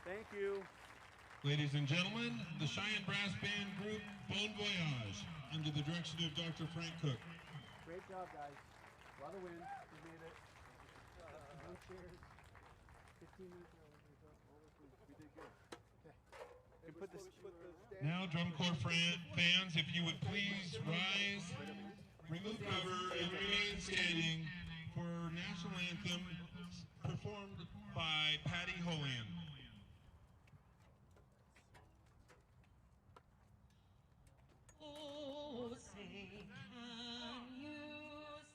Thank you. Ladies and gentlemen, the Cheyenne Brass Band group Bon Voyage, under the direction of Dr. Frank Cook. Great job, guys. A lot of wind. We made it. No chairs. 15 minutes early. We did good. Okay. You put this. Now, drum corps fans, if you would please rise, remove cover, and remain standing for National Anthem performed by Patty Holian. Oh, say, can you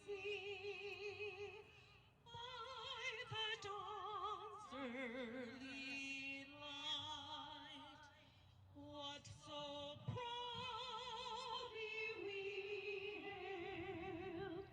see by the dawn's early light what so proudly we hailed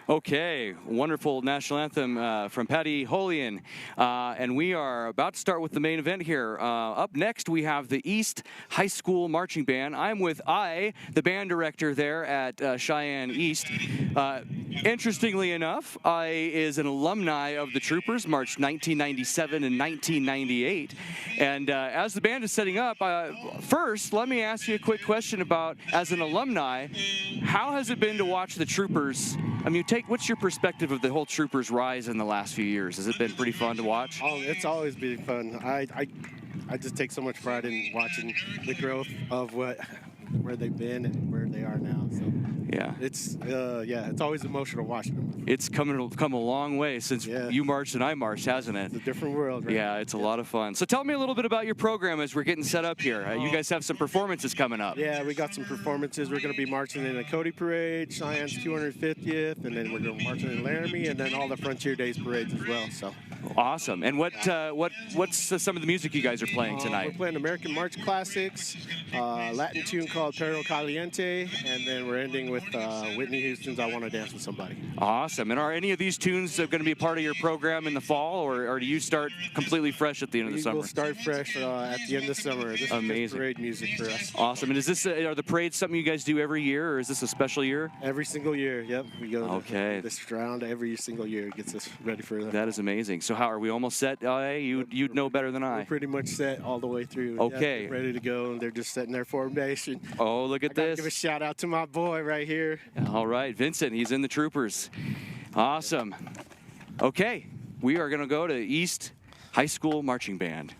Okay, wonderful national anthem from Patty Holian. And we are about to start with the main event here. Up next, we have the East High School Marching Band. I'm with the band director there at Cheyenne East. Interestingly enough, is an alumni of the Troopers, marched 1997 and 1998. And as the band is setting up, first, let me ask you a quick question about, as an alumni, how has it been to watch the Troopers? I mean, what's your perspective of the whole Troopers rise in the last few years? Has it been pretty fun to watch? Oh, it's always been fun. I just take so much pride in watching the growth of where they've been and where they are now. So yeah, it's always emotional watching them. It's come a long way since you marched and I marched, hasn't it? It's a different world, right? Yeah, it's a lot of fun. So tell me a little bit about your program as we're getting set up here. You guys have some performances coming up. Yeah, we got some performances. We're going to be marching in a Cody Parade, Cheyenne's 250th, and then we're going to be marching in Laramie, and then all the Frontier Days parades as well. So awesome. And what's some of the music you guys are playing tonight? We're playing American March classics, Latin tune called Perro Caliente, and then we're ending with Whitney Houston's I Want to Dance with Somebody. Awesome. And are any of these tunes going to be a part of your program in the fall, or do you start completely fresh at the end of the summer? We'll start fresh at the end of summer. This is just parade music for us. Awesome. And are the parades something you guys do every year, or is this a special year? Every single year, yep. We go this round every single year. It gets us ready for that. That is amazing. So how are we almost set, LA? You'd know better than I. We're pretty much set all the way through. Okay. Yeah, ready to go, and they're just setting their formation. Oh, look at this. Give a shout out to my boy right here. All right, Vincent, he's in the Troopers. Awesome. Okay, we are going to go to East High School Marching Band.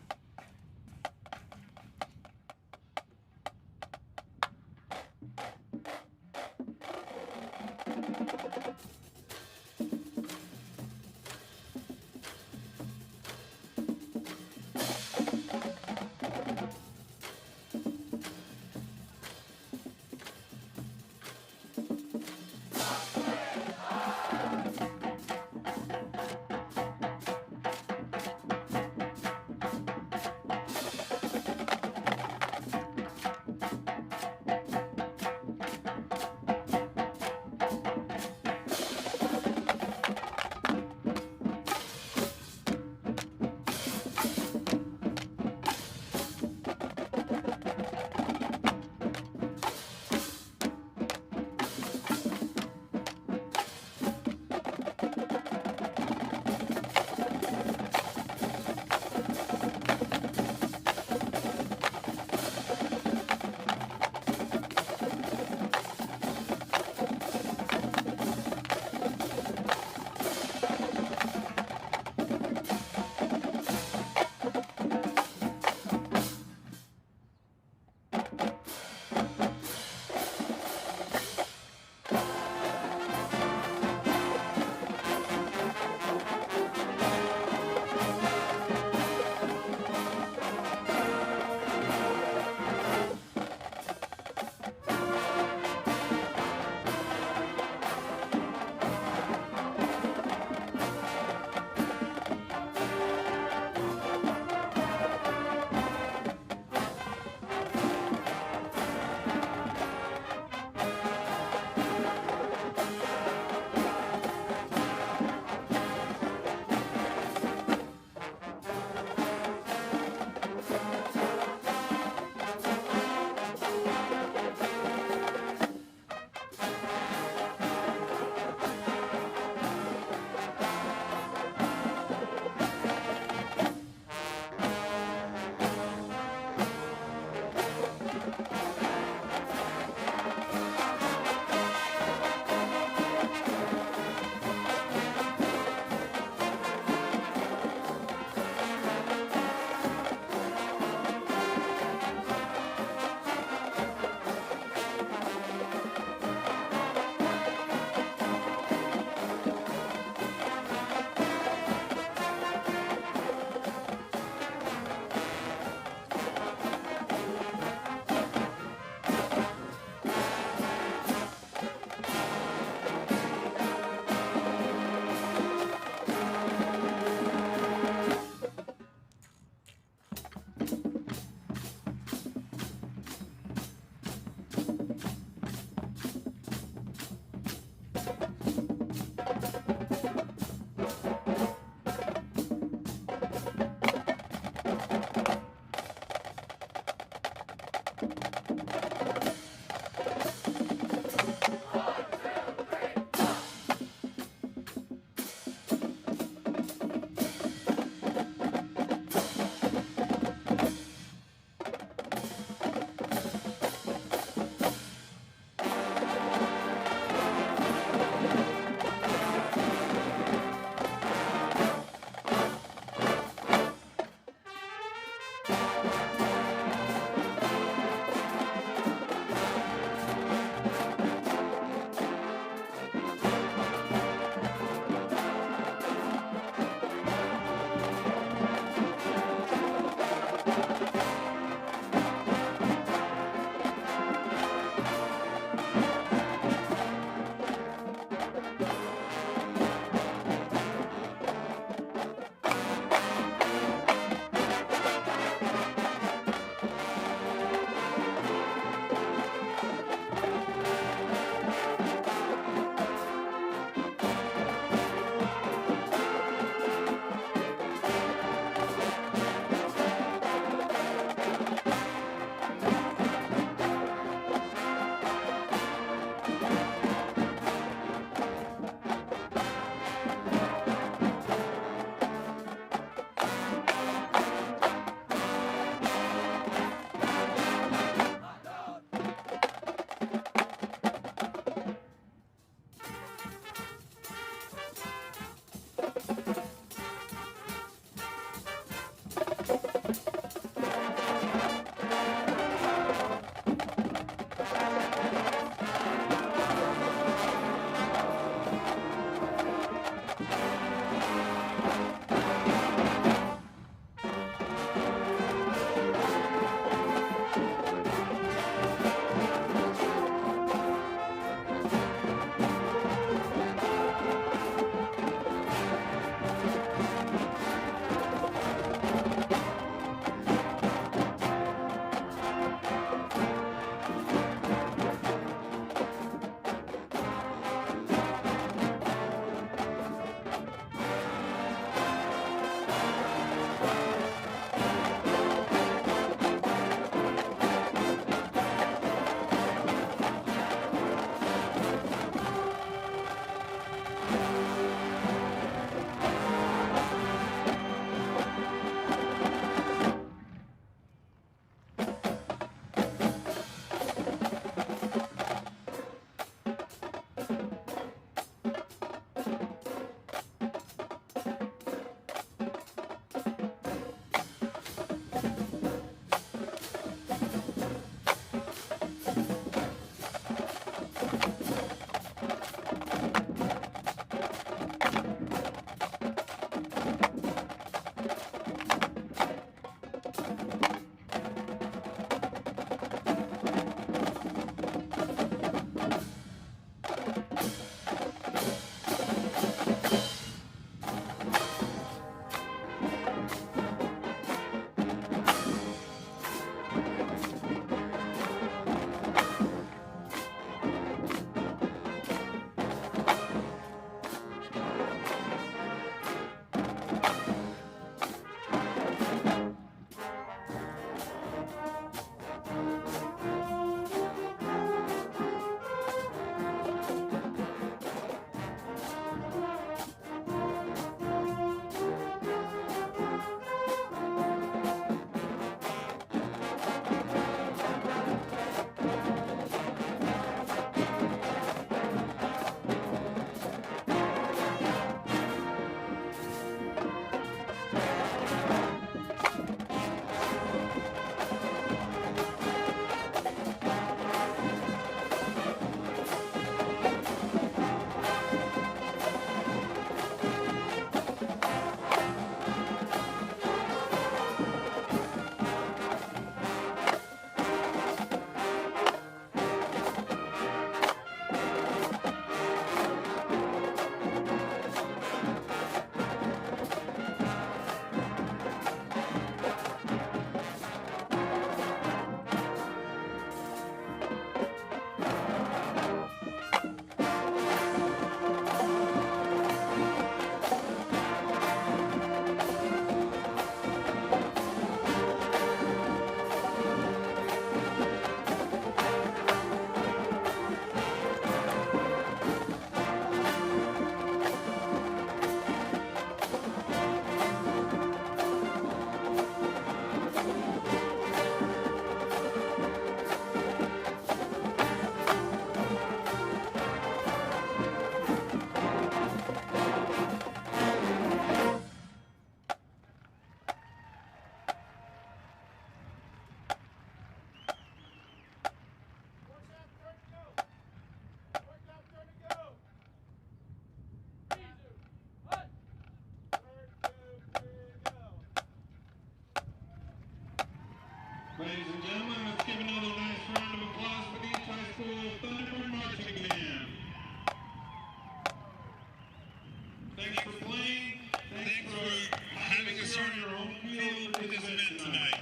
Thanks for playing. Thanks for having us on your own field with this event tonight.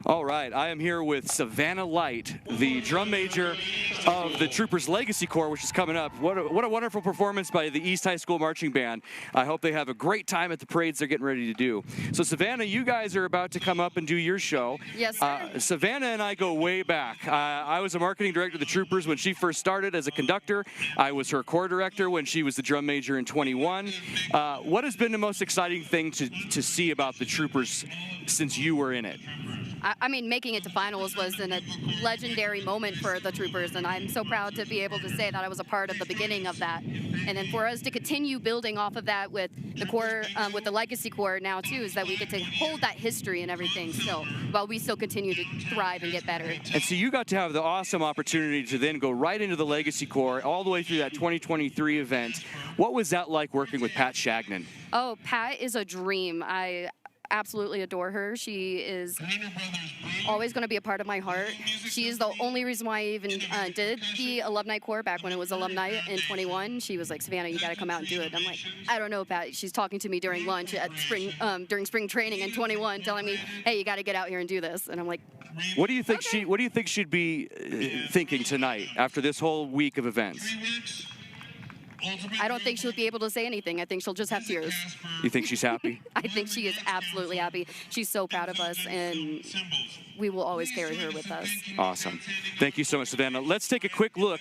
All right, I am here with Savannah Light, the drum major of the Troopers Legacy Corps, which is coming up. What a wonderful performance by the East High School Marching Band. I hope they have a great time at the parades they're getting ready to do. So Savannah, you guys are about to come up and do your show. Yes, sir. Savannah and I go way back. I was a marketing director of the Troopers when she first started as a conductor. I was her corps director when she was the drum major in 21. What has been the most exciting thing to see about the Troopers since you were in it? I mean, making it to finals was a legendary moment for the Troopers, and I'm so proud to be able to say that I was a part of the beginning of that. And then for us to continue building off of that with the Corps, with the Legacy Corps now too, is that we get to hold that history and everything still, while we still continue to thrive and get better. And so you got to have the awesome opportunity to then go right into the Legacy Corps all the way through that 2023 event. What was that like working with Pat Shagnon? Oh, Pat is a dream. I absolutely adore her. She is always going to be a part of my heart. She is the only reason why I even did the Alumni Corps back when it was Alumni in 21. She was like, Savannah, you got to come out and do it. I'm like, I don't know, Pat. She's talking to me during lunch at during spring training in 21, telling me, hey, you got to get out here and do this. And I'm like, what do you think What do you think she'd be thinking tonight after this whole week of events? I don't think she'll be able to say anything. I think she'll just have tears. You think she's happy? I think she is absolutely happy. She's so proud of us, and we will always carry her with us. Awesome. Thank you so much, Savannah. Let's take a quick look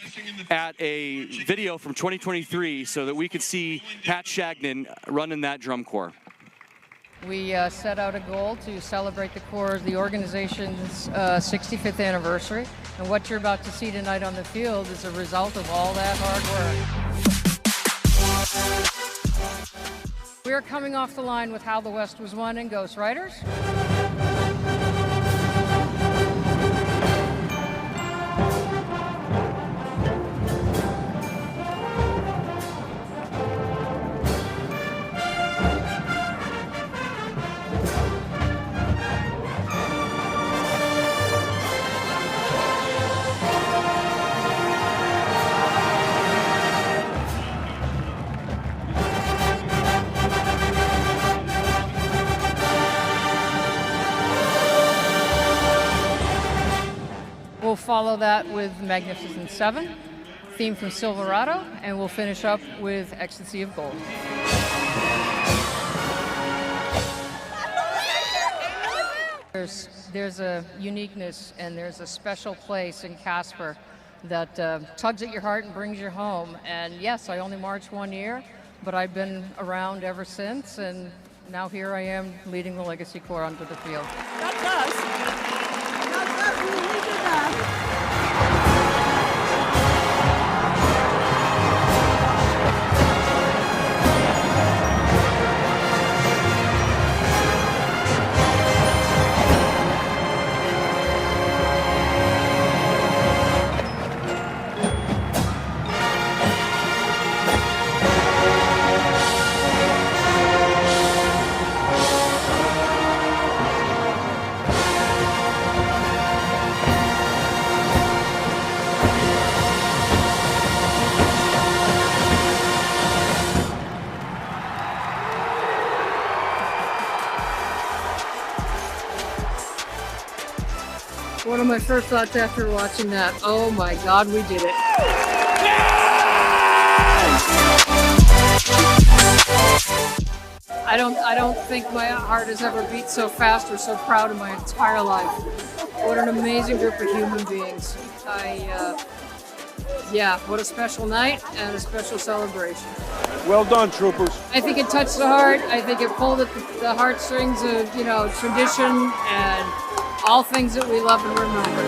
at a video from 2023 so that we can see Pat Shagnon running that drum corps. We set out a goal to celebrate the organization's 65th anniversary, and what you're about to see tonight on the field is a result of all that hard work. We are coming off the line with How the West Was Won and Ghost Riders. We'll follow that with Magnificent Seven, theme from Silverado, and we'll finish up with Ecstasy of Gold. There's a uniqueness and there's a special place in Casper that tugs at your heart and brings you home. And yes, I only marched 1 year, but I've been around ever since, and now here I am leading the Legacy Corps onto the field. That's us. That's us. We did that. One of my first thoughts after watching that, oh my God, we did it. I don't think my heart has ever beat so fast or so proud in my entire life. What an amazing group of human beings. Yeah, what a special night and a special celebration. Well done, troopers. I think it touched the heart. I think it pulled at the heartstrings of, tradition and all things that we love and remember.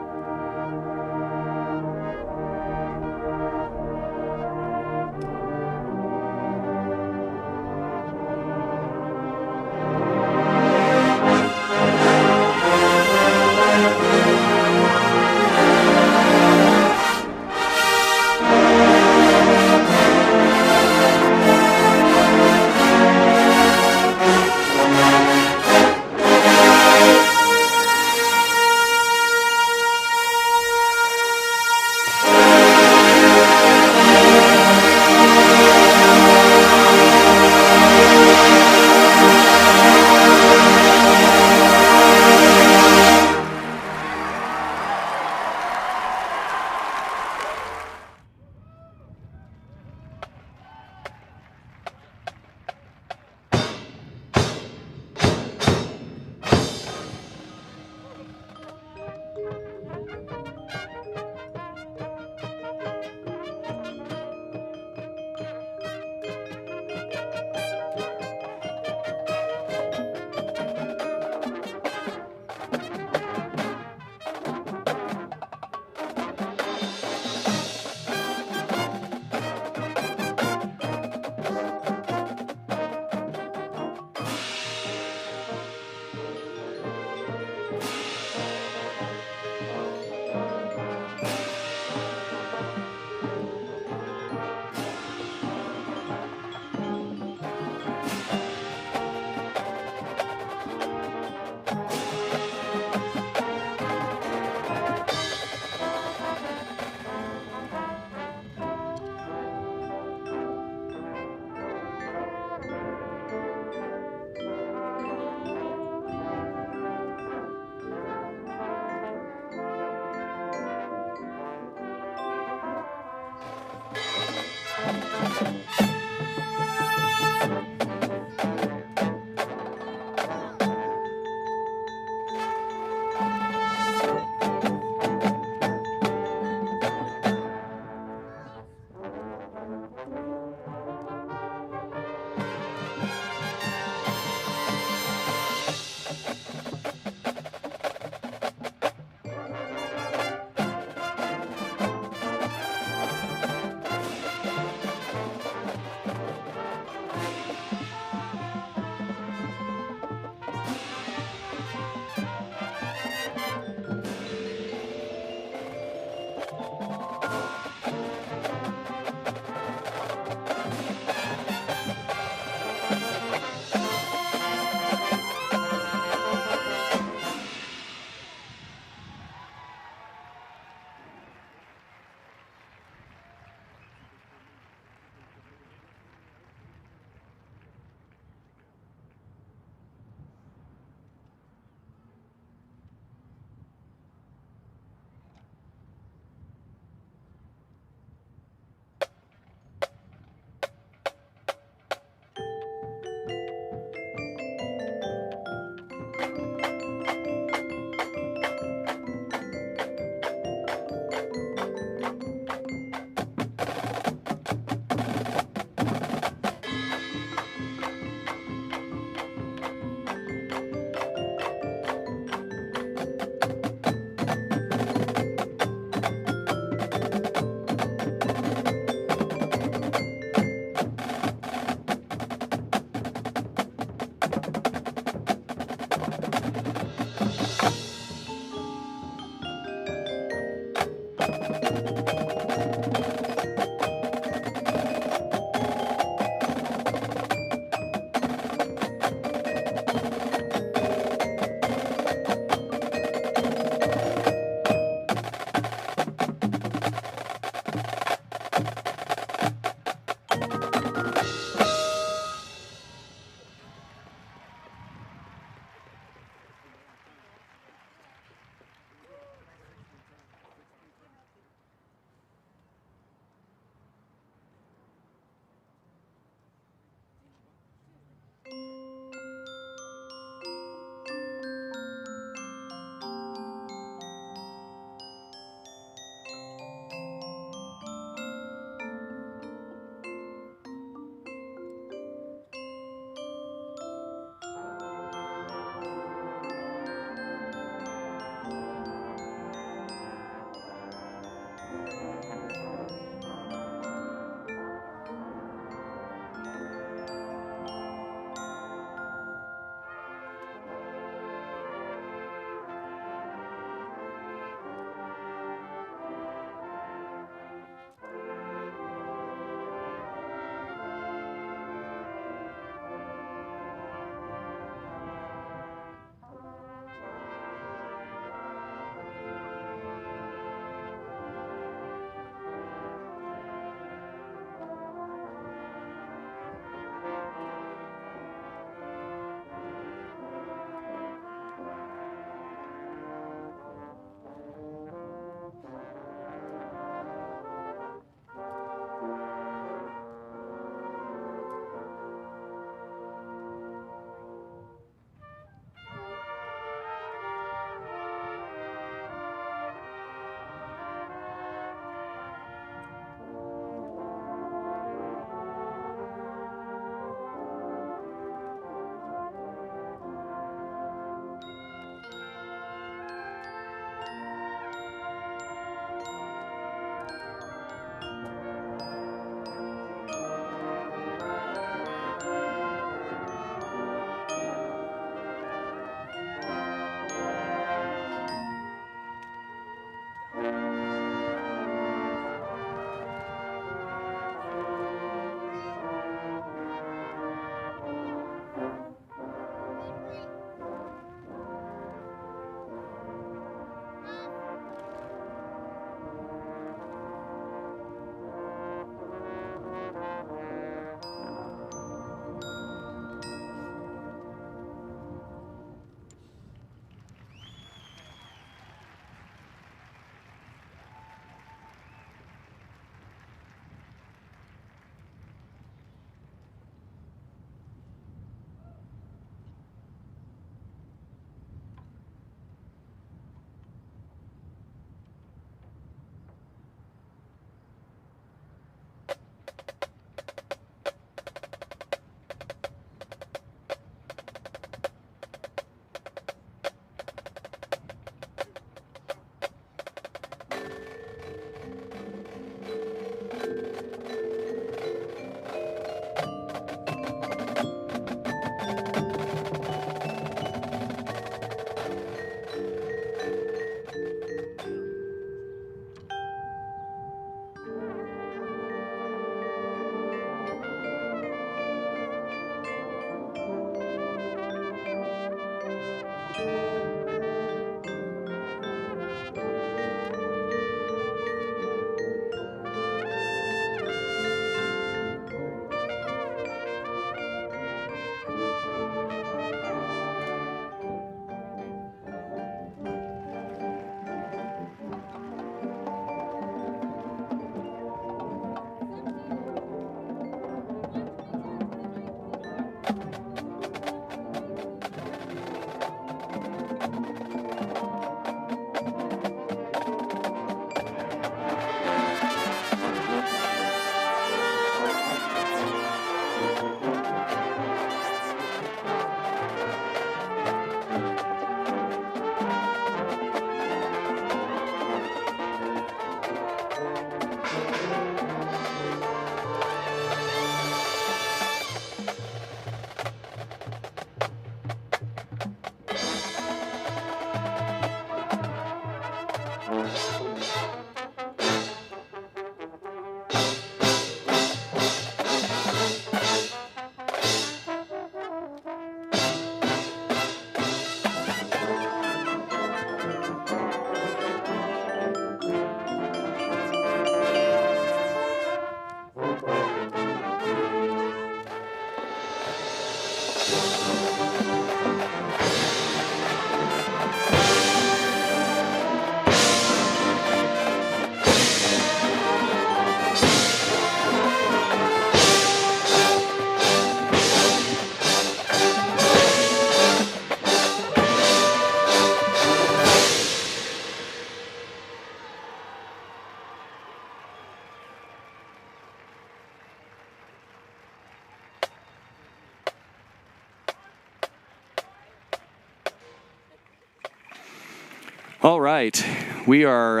All right, we are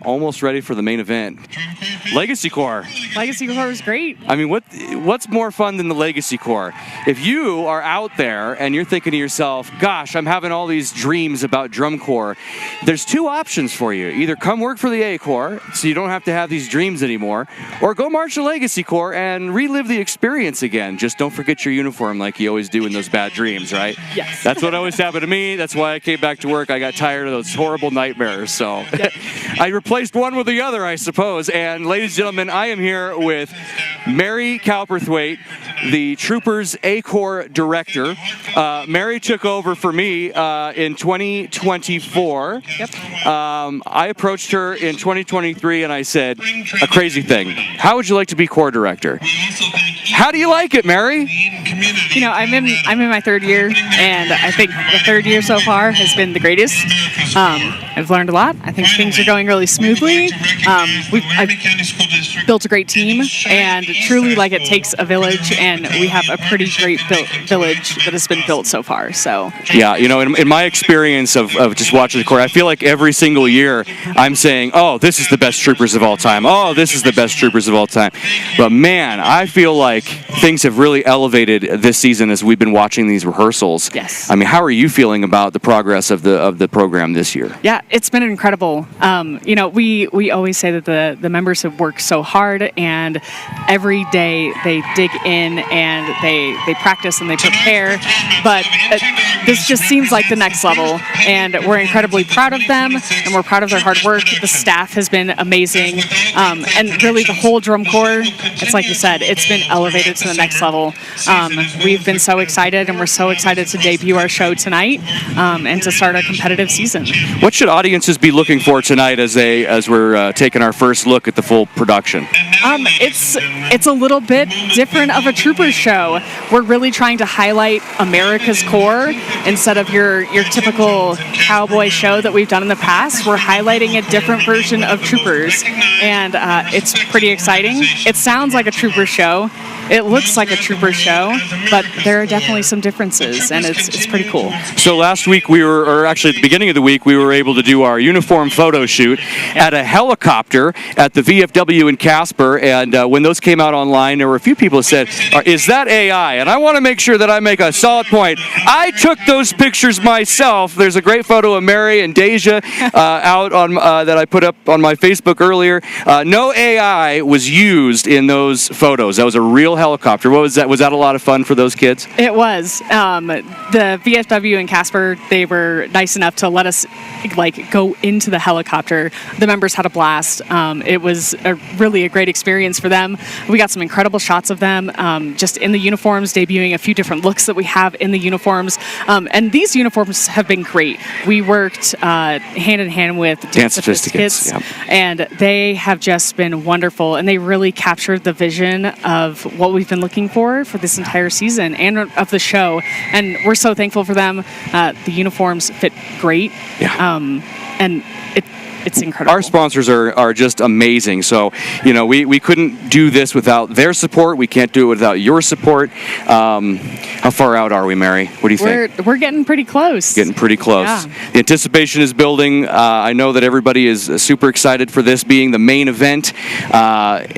almost ready for the main event. Legacy Corps. Legacy Corps is great. I mean, what's more fun than the Legacy Corps? If you are out there and you're thinking to yourself, gosh, I'm having all these dreams about drum corps, there's two options for you. Either come work for the A Corps, so you don't have to have these dreams anymore, or go march the Legacy Corps and relive the experience again. Just don't forget your uniform like you always do in those bad dreams, right? Yes. That's what always happened to me. That's why I came back to work. I got tired of those horrible nightmares, so yep. I replaced one with the other, I suppose. And ladies and gentlemen, I am here with Mary Cowperthwaite, the Troopers A Corps director. Mary took over for me in 2024. Yep. I approached her in 2023 and I said a crazy thing. How would you like to be Corps director? How do you like it, Mary? You know, I'm in my third year, and I think the third year so far has been the greatest. I've learned a lot. I think things are going really smoothly. I've built a great team, and truly, like, it takes a village, and we have a pretty great village that has been built so far. So yeah, you know, in my experience of just watching the Corps, I feel like every single year I'm saying, oh, this is the best troopers of all time. Oh, this is the best troopers of all time. But man, I feel like things have really elevated this season as we've been watching these rehearsals. Yes. I mean, how are you feeling about the progress of the program this year? Yeah, it's been incredible. You know, we always say that the members have worked so hard, and every day they dig in and they practice and they prepare. But this just seems like the next level, and we're incredibly proud of them, and we're proud of their hard work. The staff has been amazing, and really the whole drum corps. It's like you said, it's been elevated to the next level. We've been so excited, and we're so excited to debut our show tonight and to start a competitive season. What should audiences be looking for tonight as we're taking our first look at the full production? It's a little bit different of a Troopers show. We're really trying to highlight America's Corps instead of your typical cowboy show that we've done in the past. We're highlighting a different version of Troopers, and it's pretty exciting. It sounds like a Troopers show. It looks like a Trooper show, but there are definitely some differences, and it's pretty cool. So last week or actually at the beginning of the week, we were able to do our uniform photo shoot at a helicopter at the VFW in Casper, and when those came out online, there were a few people who said, is that AI? And I want to make sure that I make a solid point. I took those pictures myself. There's a great photo of Mary and Deja out on that I put up on my Facebook earlier. No AI was used in those photos. That was a real helicopter. What was that? Was that a lot of fun for those kids? It was. The VFW in Casper, they were nice enough to let us go into the helicopter. The members had a blast. It was really a great experience for them. We got some incredible shots of them just in the uniforms, debuting a few different looks that we have in the uniforms. And these uniforms have been great. We worked hand in hand with Dance Sophisticates, yep. And they have just been wonderful, and they really captured the vision of what we've been looking for this entire season and of the show, and we're so thankful for them. The uniforms fit great, yeah. And it's incredible. Our sponsors are just amazing. So, you know, we couldn't do this without their support. We can't do it without your support. How far out are we, Mary? What do you think? We're getting pretty close. Getting pretty close. Yeah. The anticipation is building. I know that everybody is super excited for this being the main event.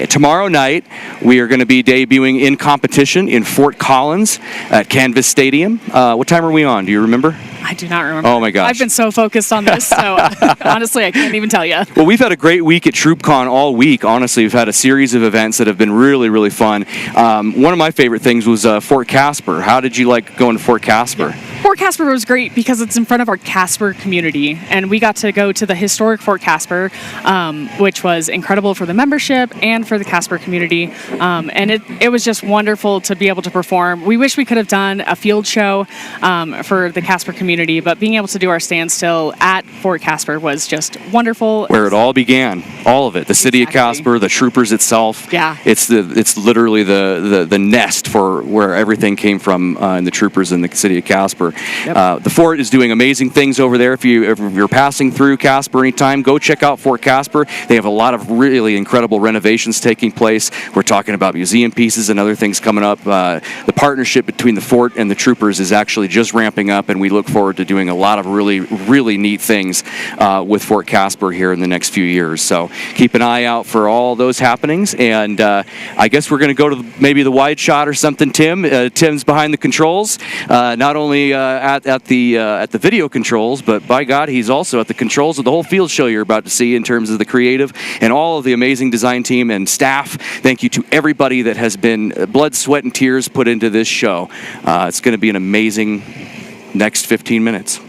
Tomorrow night, we are going to be debuting in competition in Fort Collins at Canvas Stadium. What time are we on? Do you remember? I do not remember. Oh, my gosh. I've been so focused on this, so honestly, I can't even tell you. Well, we've had a great week at TroopCon all week. Honestly, we've had a series of events that have been really, really fun. One of my favorite things was Fort Casper. How did you like going to Fort Casper? Fort Casper was great because it's in front of our Casper community, and we got to go to the historic Fort Casper, which was incredible for the membership and for the Casper community, and it was just wonderful to be able to perform. We wish we could have done a field show for the Casper community, but being able to do our standstill at Fort Casper was just wonderful. Where it all began, all of it, the city of Casper, the troopers itself. Yeah. It's literally the nest for where everything came from in the troopers in the city of Casper. Yep. The fort is doing amazing things over there. If you're passing through Casper anytime, go check out Fort Casper. They have a lot of really incredible renovations taking place. We're talking about museum pieces and other things coming up. The partnership between the fort and the troopers is actually just ramping up, and we look forward to doing a lot of really, really neat things with Fort Casper here in the next few years. So keep an eye out for all those happenings, and I guess we're going to go to maybe the wide shot or something, Tim. Tim's behind the controls, not only at the video controls, but by God, he's also at the controls of the whole field show you're about to see in terms of the creative and all of the amazing design team and staff. Thank you to everybody that has been blood, sweat, and tears put into this show. It's going to be an amazing next 15 minutes.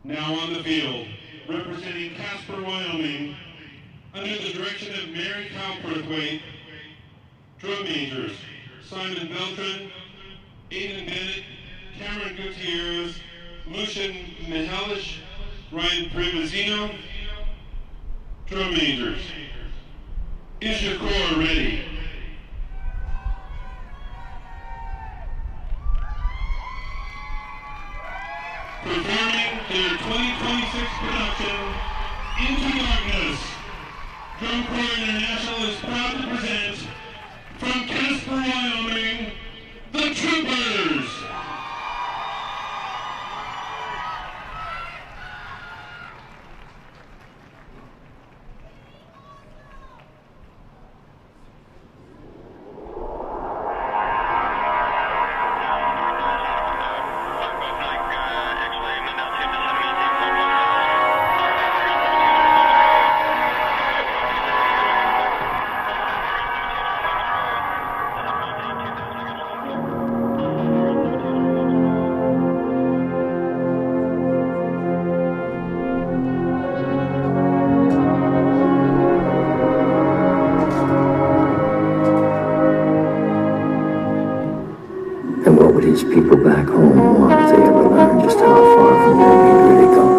Now on the field, representing Casper, Wyoming, under the direction of Mary Cowperthwaite, drum majors, Simon Beltran, Aidan Bennett, Cameron Gutierrez, Lucian Mihalish, Ryan Privazino, drum majors. Is your corps ready? Performing their 2026 production, Into Darkness, Drum Corps International is proud to present, from Casper, Wyoming, the Troopers! And what would each people back home want if they ever learned just how far from home he'd really gone?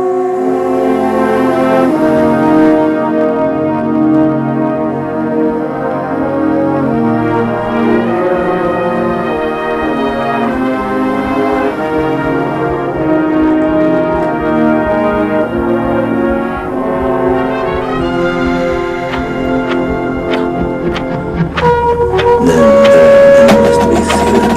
There must be fear.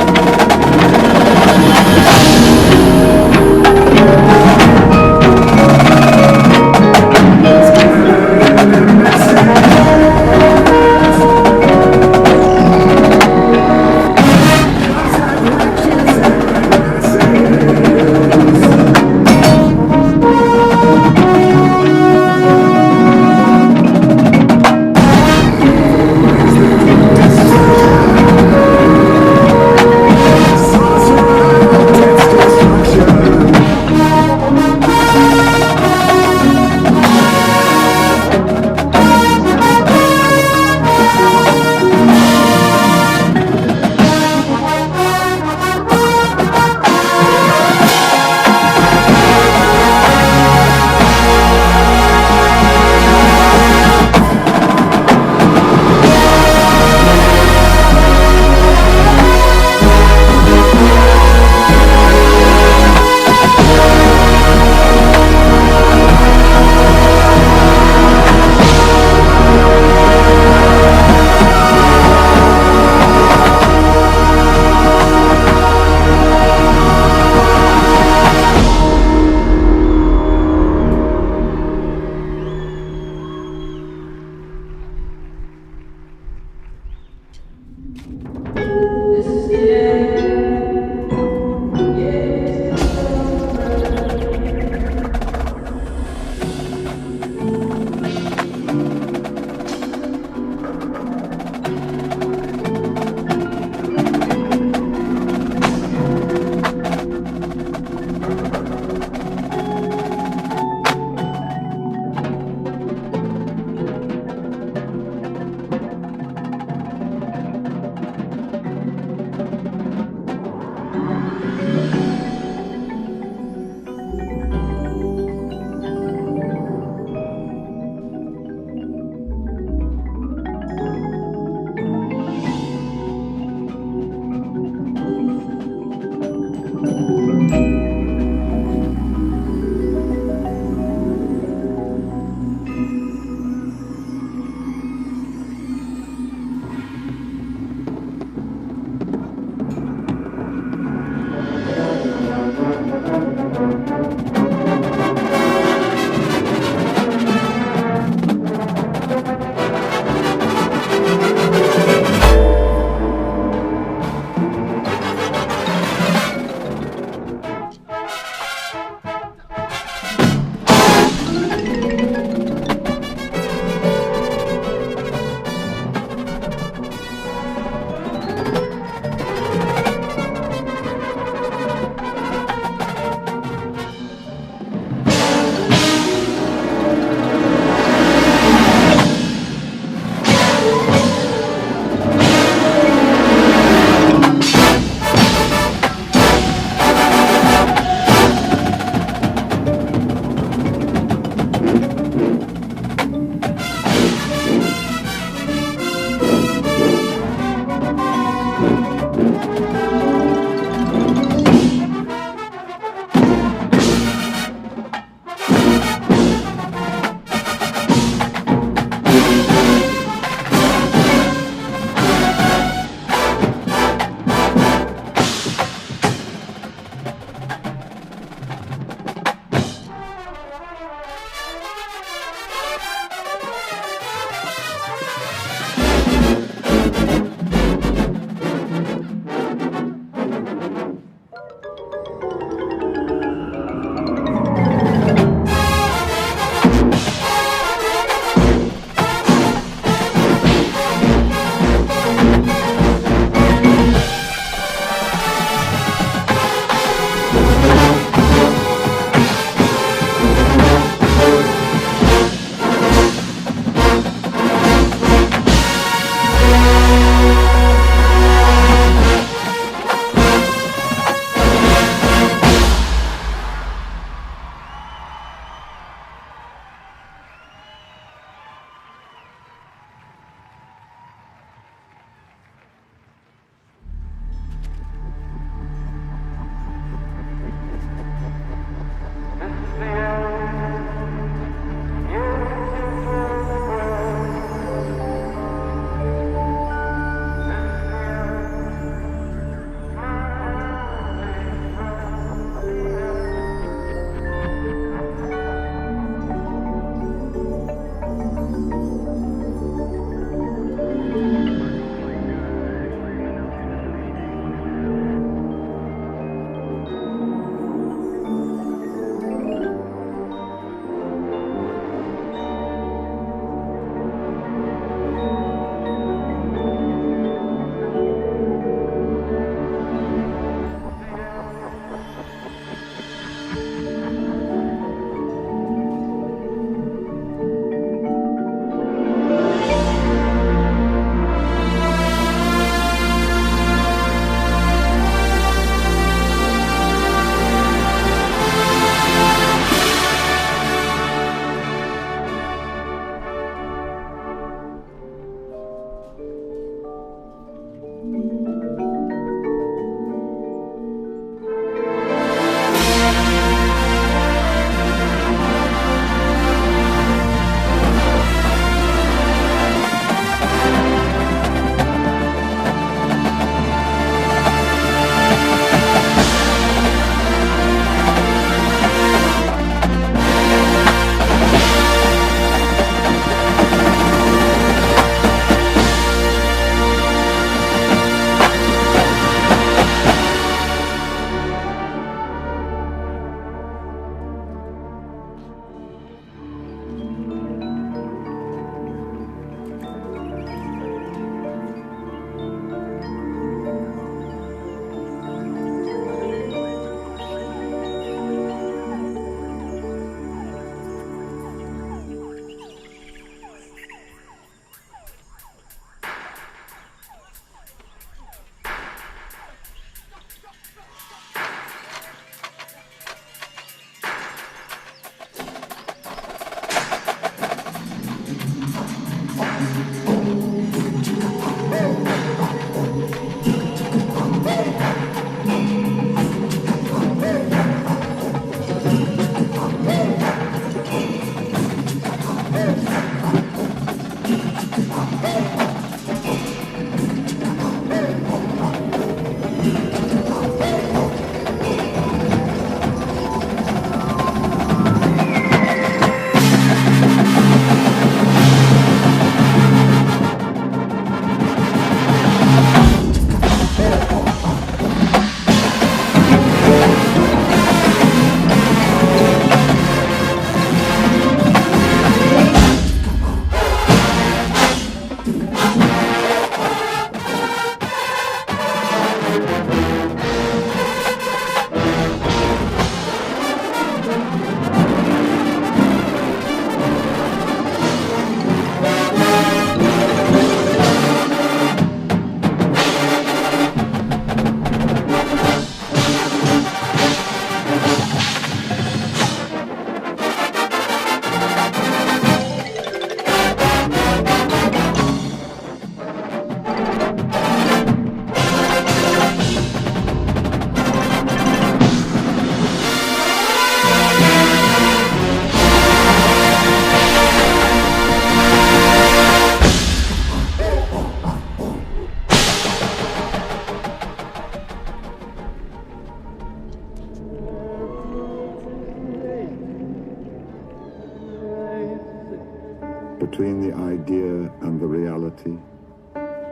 Between the idea and the reality,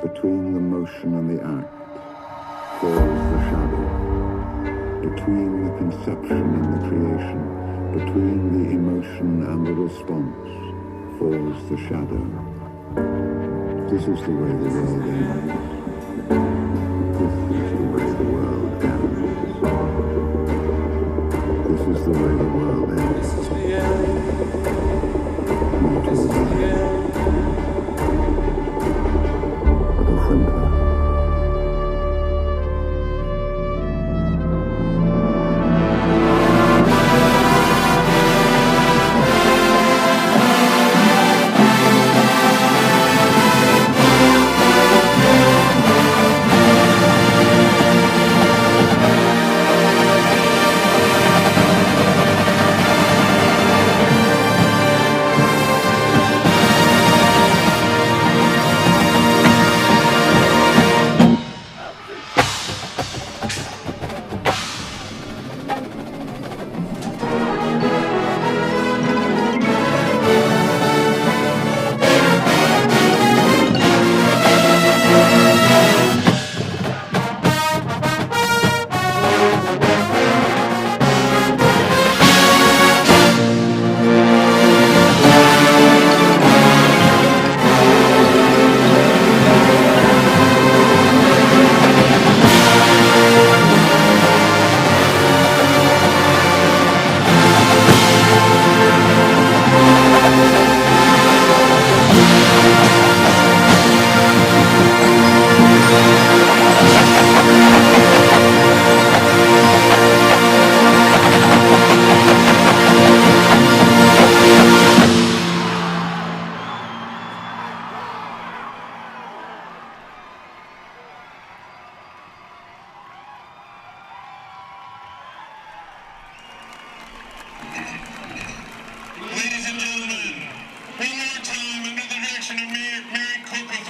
between the motion and the act, falls the shadow. Between the conception and the creation, between the emotion and the response, falls the shadow. This is the way the world ends. This is the way the world ends. This is the way the world ends. This is the end. Mortal man. The whimper.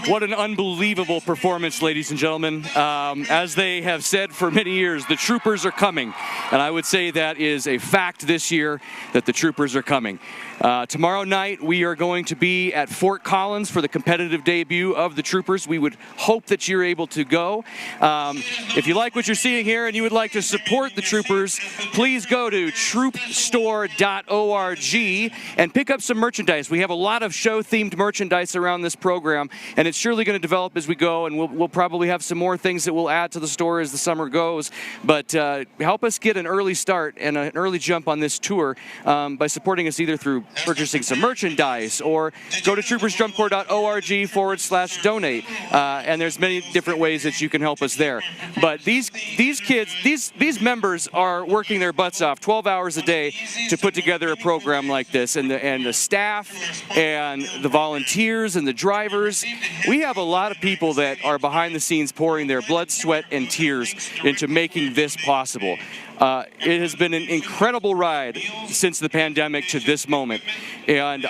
What an unbelievable performance, ladies and gentlemen. As they have said for many years, the Troopers are coming. And I would say that is a fact this year, that the Troopers are coming. Tomorrow night, we are going to be at Fort Collins for the competitive debut of the Troopers. We would hope that you're able to go. If you like what you're seeing here and you would like to support the Troopers, please go to troopstore.org and pick up some merchandise. We have a lot of show-themed merchandise around this program, and it's surely going to develop as we go, and we'll probably have some more things that we'll add to the store as the summer goes. But help us get an early start and an early jump on this tour by supporting us either through purchasing some merchandise or go to troopersdrumcorps.org/donate. And there's many different ways that you can help us there. But these kids, these members are working their butts off 12 hours a day to put together a program like this, and the staff and the volunteers and the drivers. We have a lot of people that are behind the scenes pouring their blood, sweat, and tears into making this possible. It has been an incredible ride since the pandemic to this moment, and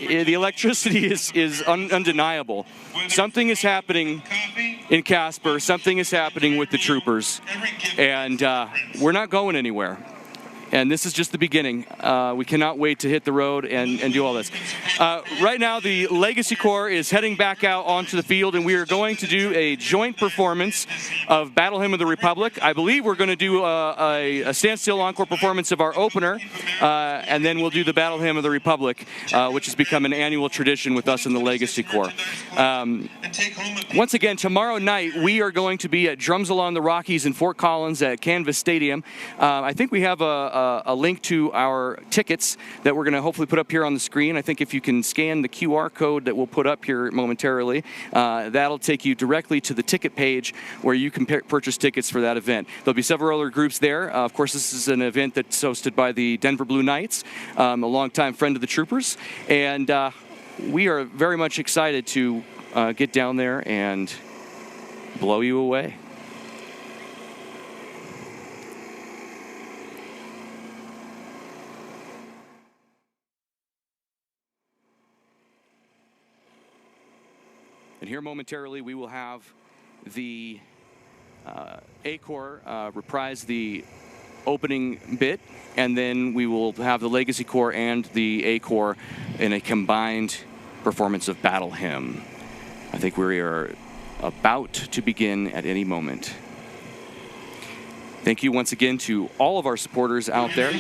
the electricity is undeniable. Something is happening in Casper, something is happening with the Troopers, and we're not going anywhere. And this is just the beginning. We cannot wait to hit the road and do all this. Right now, the Legacy Corps is heading back out onto the field, and we are going to do a joint performance of Battle Hymn of the Republic. I believe we're going to do a standstill encore performance of our opener, and then we'll do the Battle Hymn of the Republic, which has become an annual tradition with us in the Legacy Corps. Once again, tomorrow night, we are going to be at Drums Along the Rockies in Fort Collins at Canvas Stadium. I think we have a link to our tickets that we're going to hopefully put up here on the screen. I think if you can scan the QR code that we'll put up here momentarily, that'll take you directly to the ticket page where you can purchase tickets for that event. There'll be several other groups there. Of course, this is an event that's hosted by the Denver Blue Knights, a longtime friend of the Troopers, and we are very much excited to get down there and blow you away. And here momentarily we will have the A-Corps reprise the opening bit, and then we will have the Legacy Corps and the A-Corps in a combined performance of Battle Hymn. I think we are about to begin at any moment. Thank you once again to all of our supporters out there.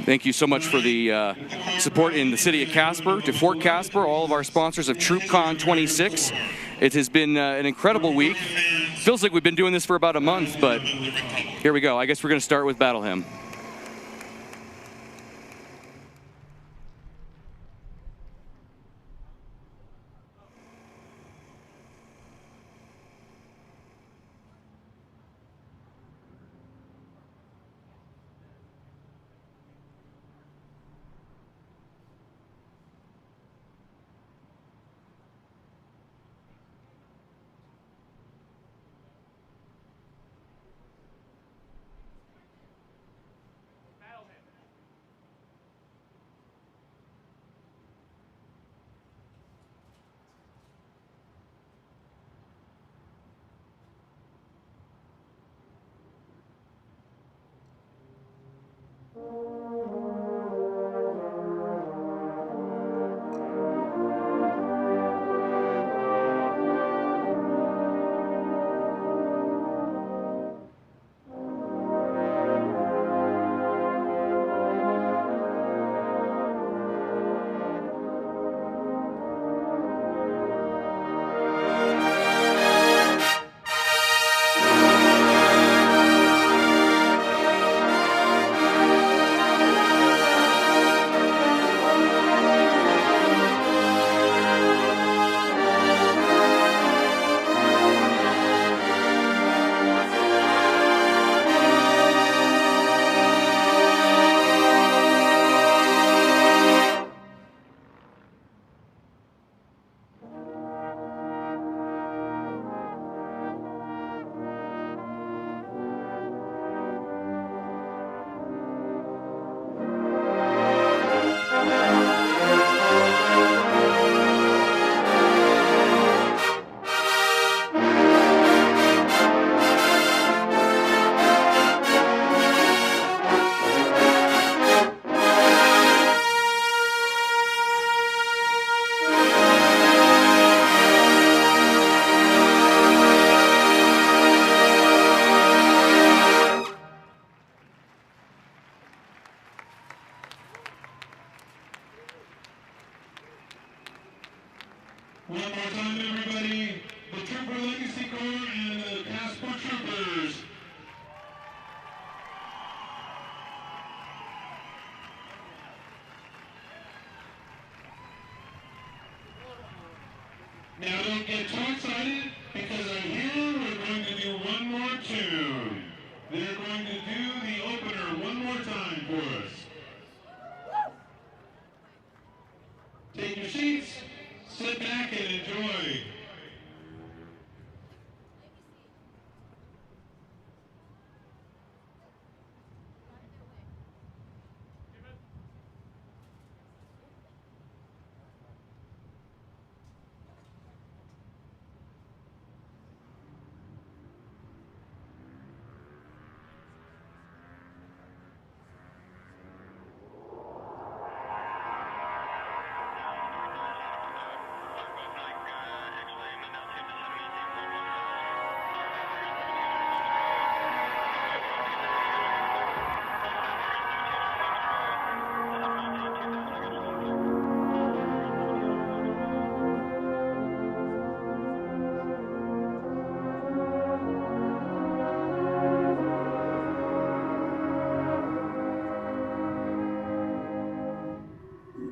Thank you so much for the support in the city of Casper, to Fort Casper, all of our sponsors of TroopCon 26. It has been an incredible week. Feels like we've been doing this for about a month, but here we go. I guess we're going to start with Battle Hymn. One more time, everybody. The Trooper Legacy Corps and the Casper Troopers. Now don't get too excited, because I hear we're going to do one more tune. They're going to do the opener one more time for us. Take your seats, sit back and enjoy.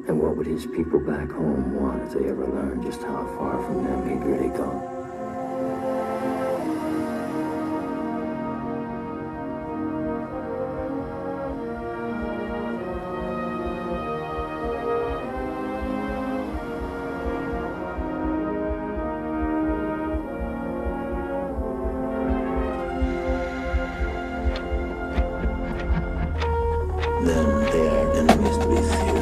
And what would his people back home want if they ever learned just how far from them he'd really gone? Then they are enemies to be feared.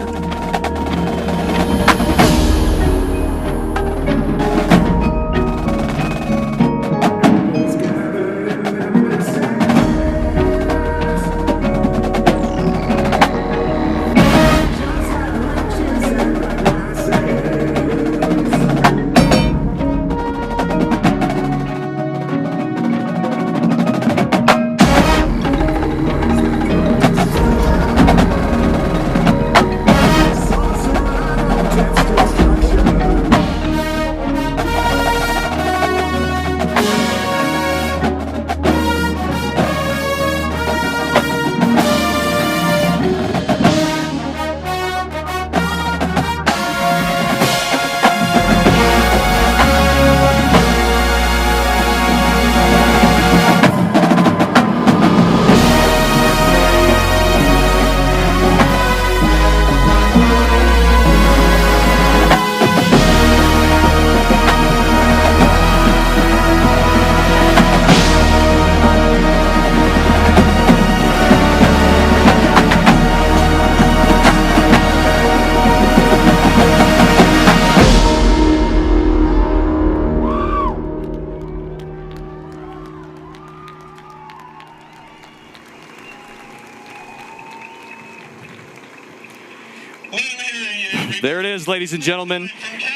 There it is, ladies and gentlemen.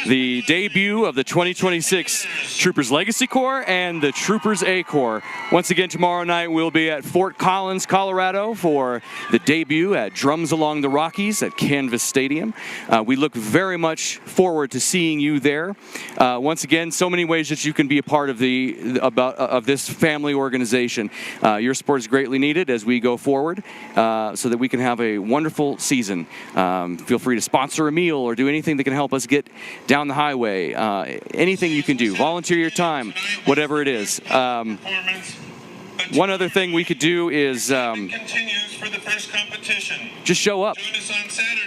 The debut of the 2026 Troopers Legacy Corps and the Troopers A Corps. Once again, tomorrow night we'll be at Fort Collins, Colorado for the debut at Drums Along the Rockies at Canvas Stadium. We look very much forward to seeing you there. Once again, so many ways that you can be a part of this family organization. Your support is greatly needed as we go forward so that we can have a wonderful season. Feel free to sponsor a meal or do anything that can help us get down the highway. Anything you can do. Volunteer your time, whatever it is. One other thing we could do is just show up.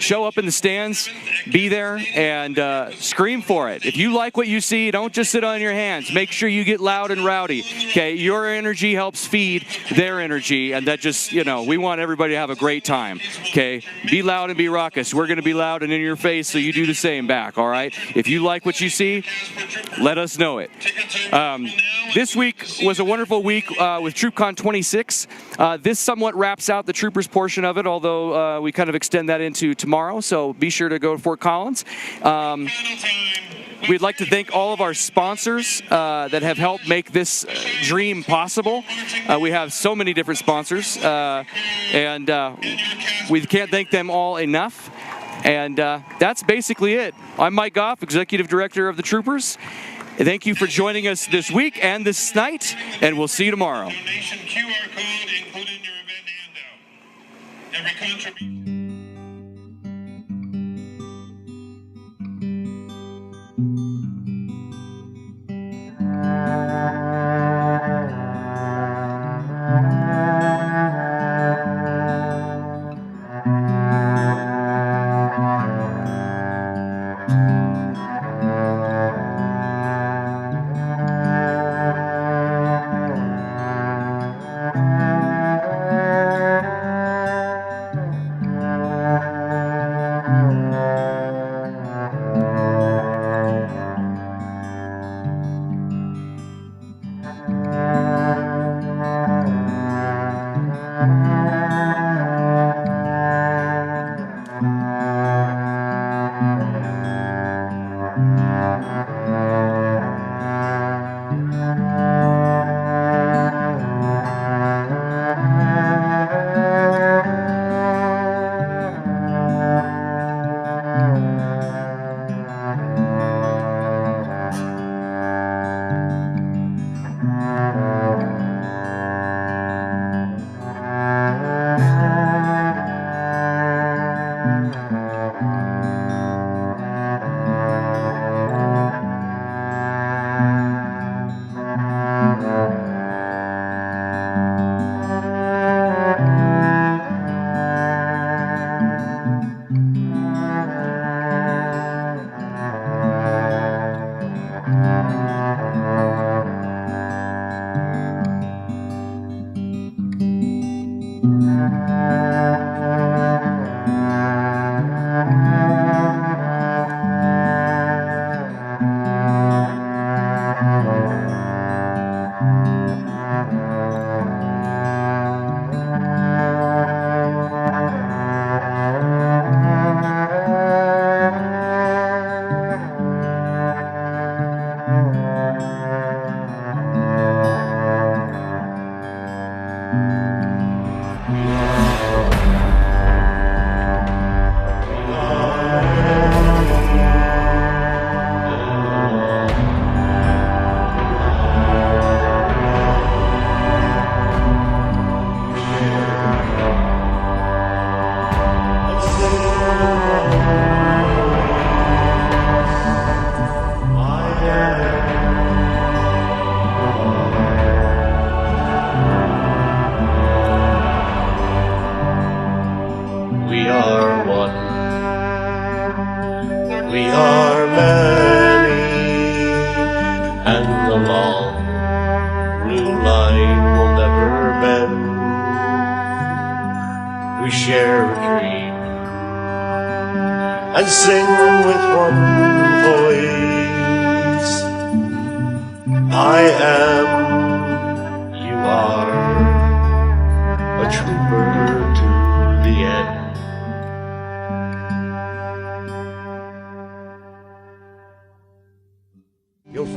Show up in the stands, be there, and scream for it. If you like what you see, don't just sit on your hands. Make sure you get loud and rowdy. Okay, your energy helps feed their energy, and that just, you know, we want everybody to have a great time. Okay, be loud and be raucous. We're going to be loud and in your face, so you do the same back. All right. If you like what you see, let us know it. This week was a wonderful week with TroopCon 26. This somewhat wraps out the Troopers portion of it, although we kind of extend that into tomorrow, so be sure to go to Fort Collins. We'd like to thank all of our sponsors that have helped make this dream possible. We have so many different sponsors, and we can't thank them all enough. And that's basically it. I'm Mike Goff, Executive Director of the Troopers. Thank you for joining us this week and this night, and we'll see you tomorrow. QR code included in your event handout. Every contribution. And sing with one voice. I am, you are, a trooper to the end.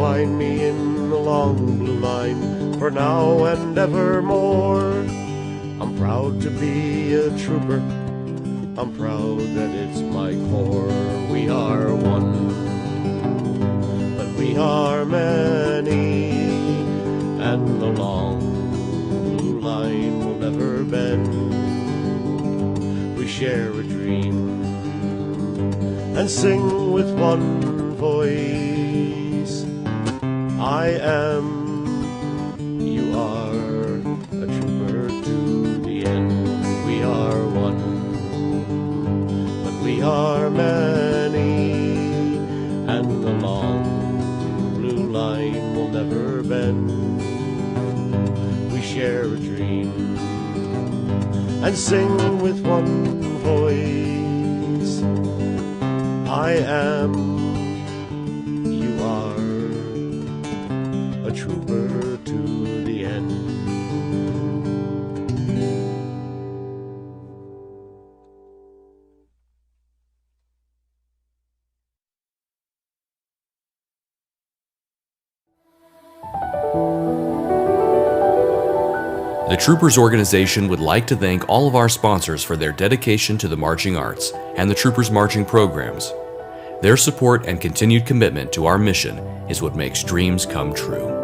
find me in the long blue line for now and evermore. I'm proud to be a trooper. I'm proud that it's my core. We are one, but we are many, and the long blue line will never bend. We share a dream and sing with one voice. I am, you are, a trooper to the end. We are one, but we are many, and the long blue line will never bend. We share a dream and sing with one voice. I am, you are, a trooper to the end. The Troopers organization would like to thank all of our sponsors for their dedication to the marching arts and the Troopers marching programs. Their support and continued commitment to our mission is what makes dreams come true.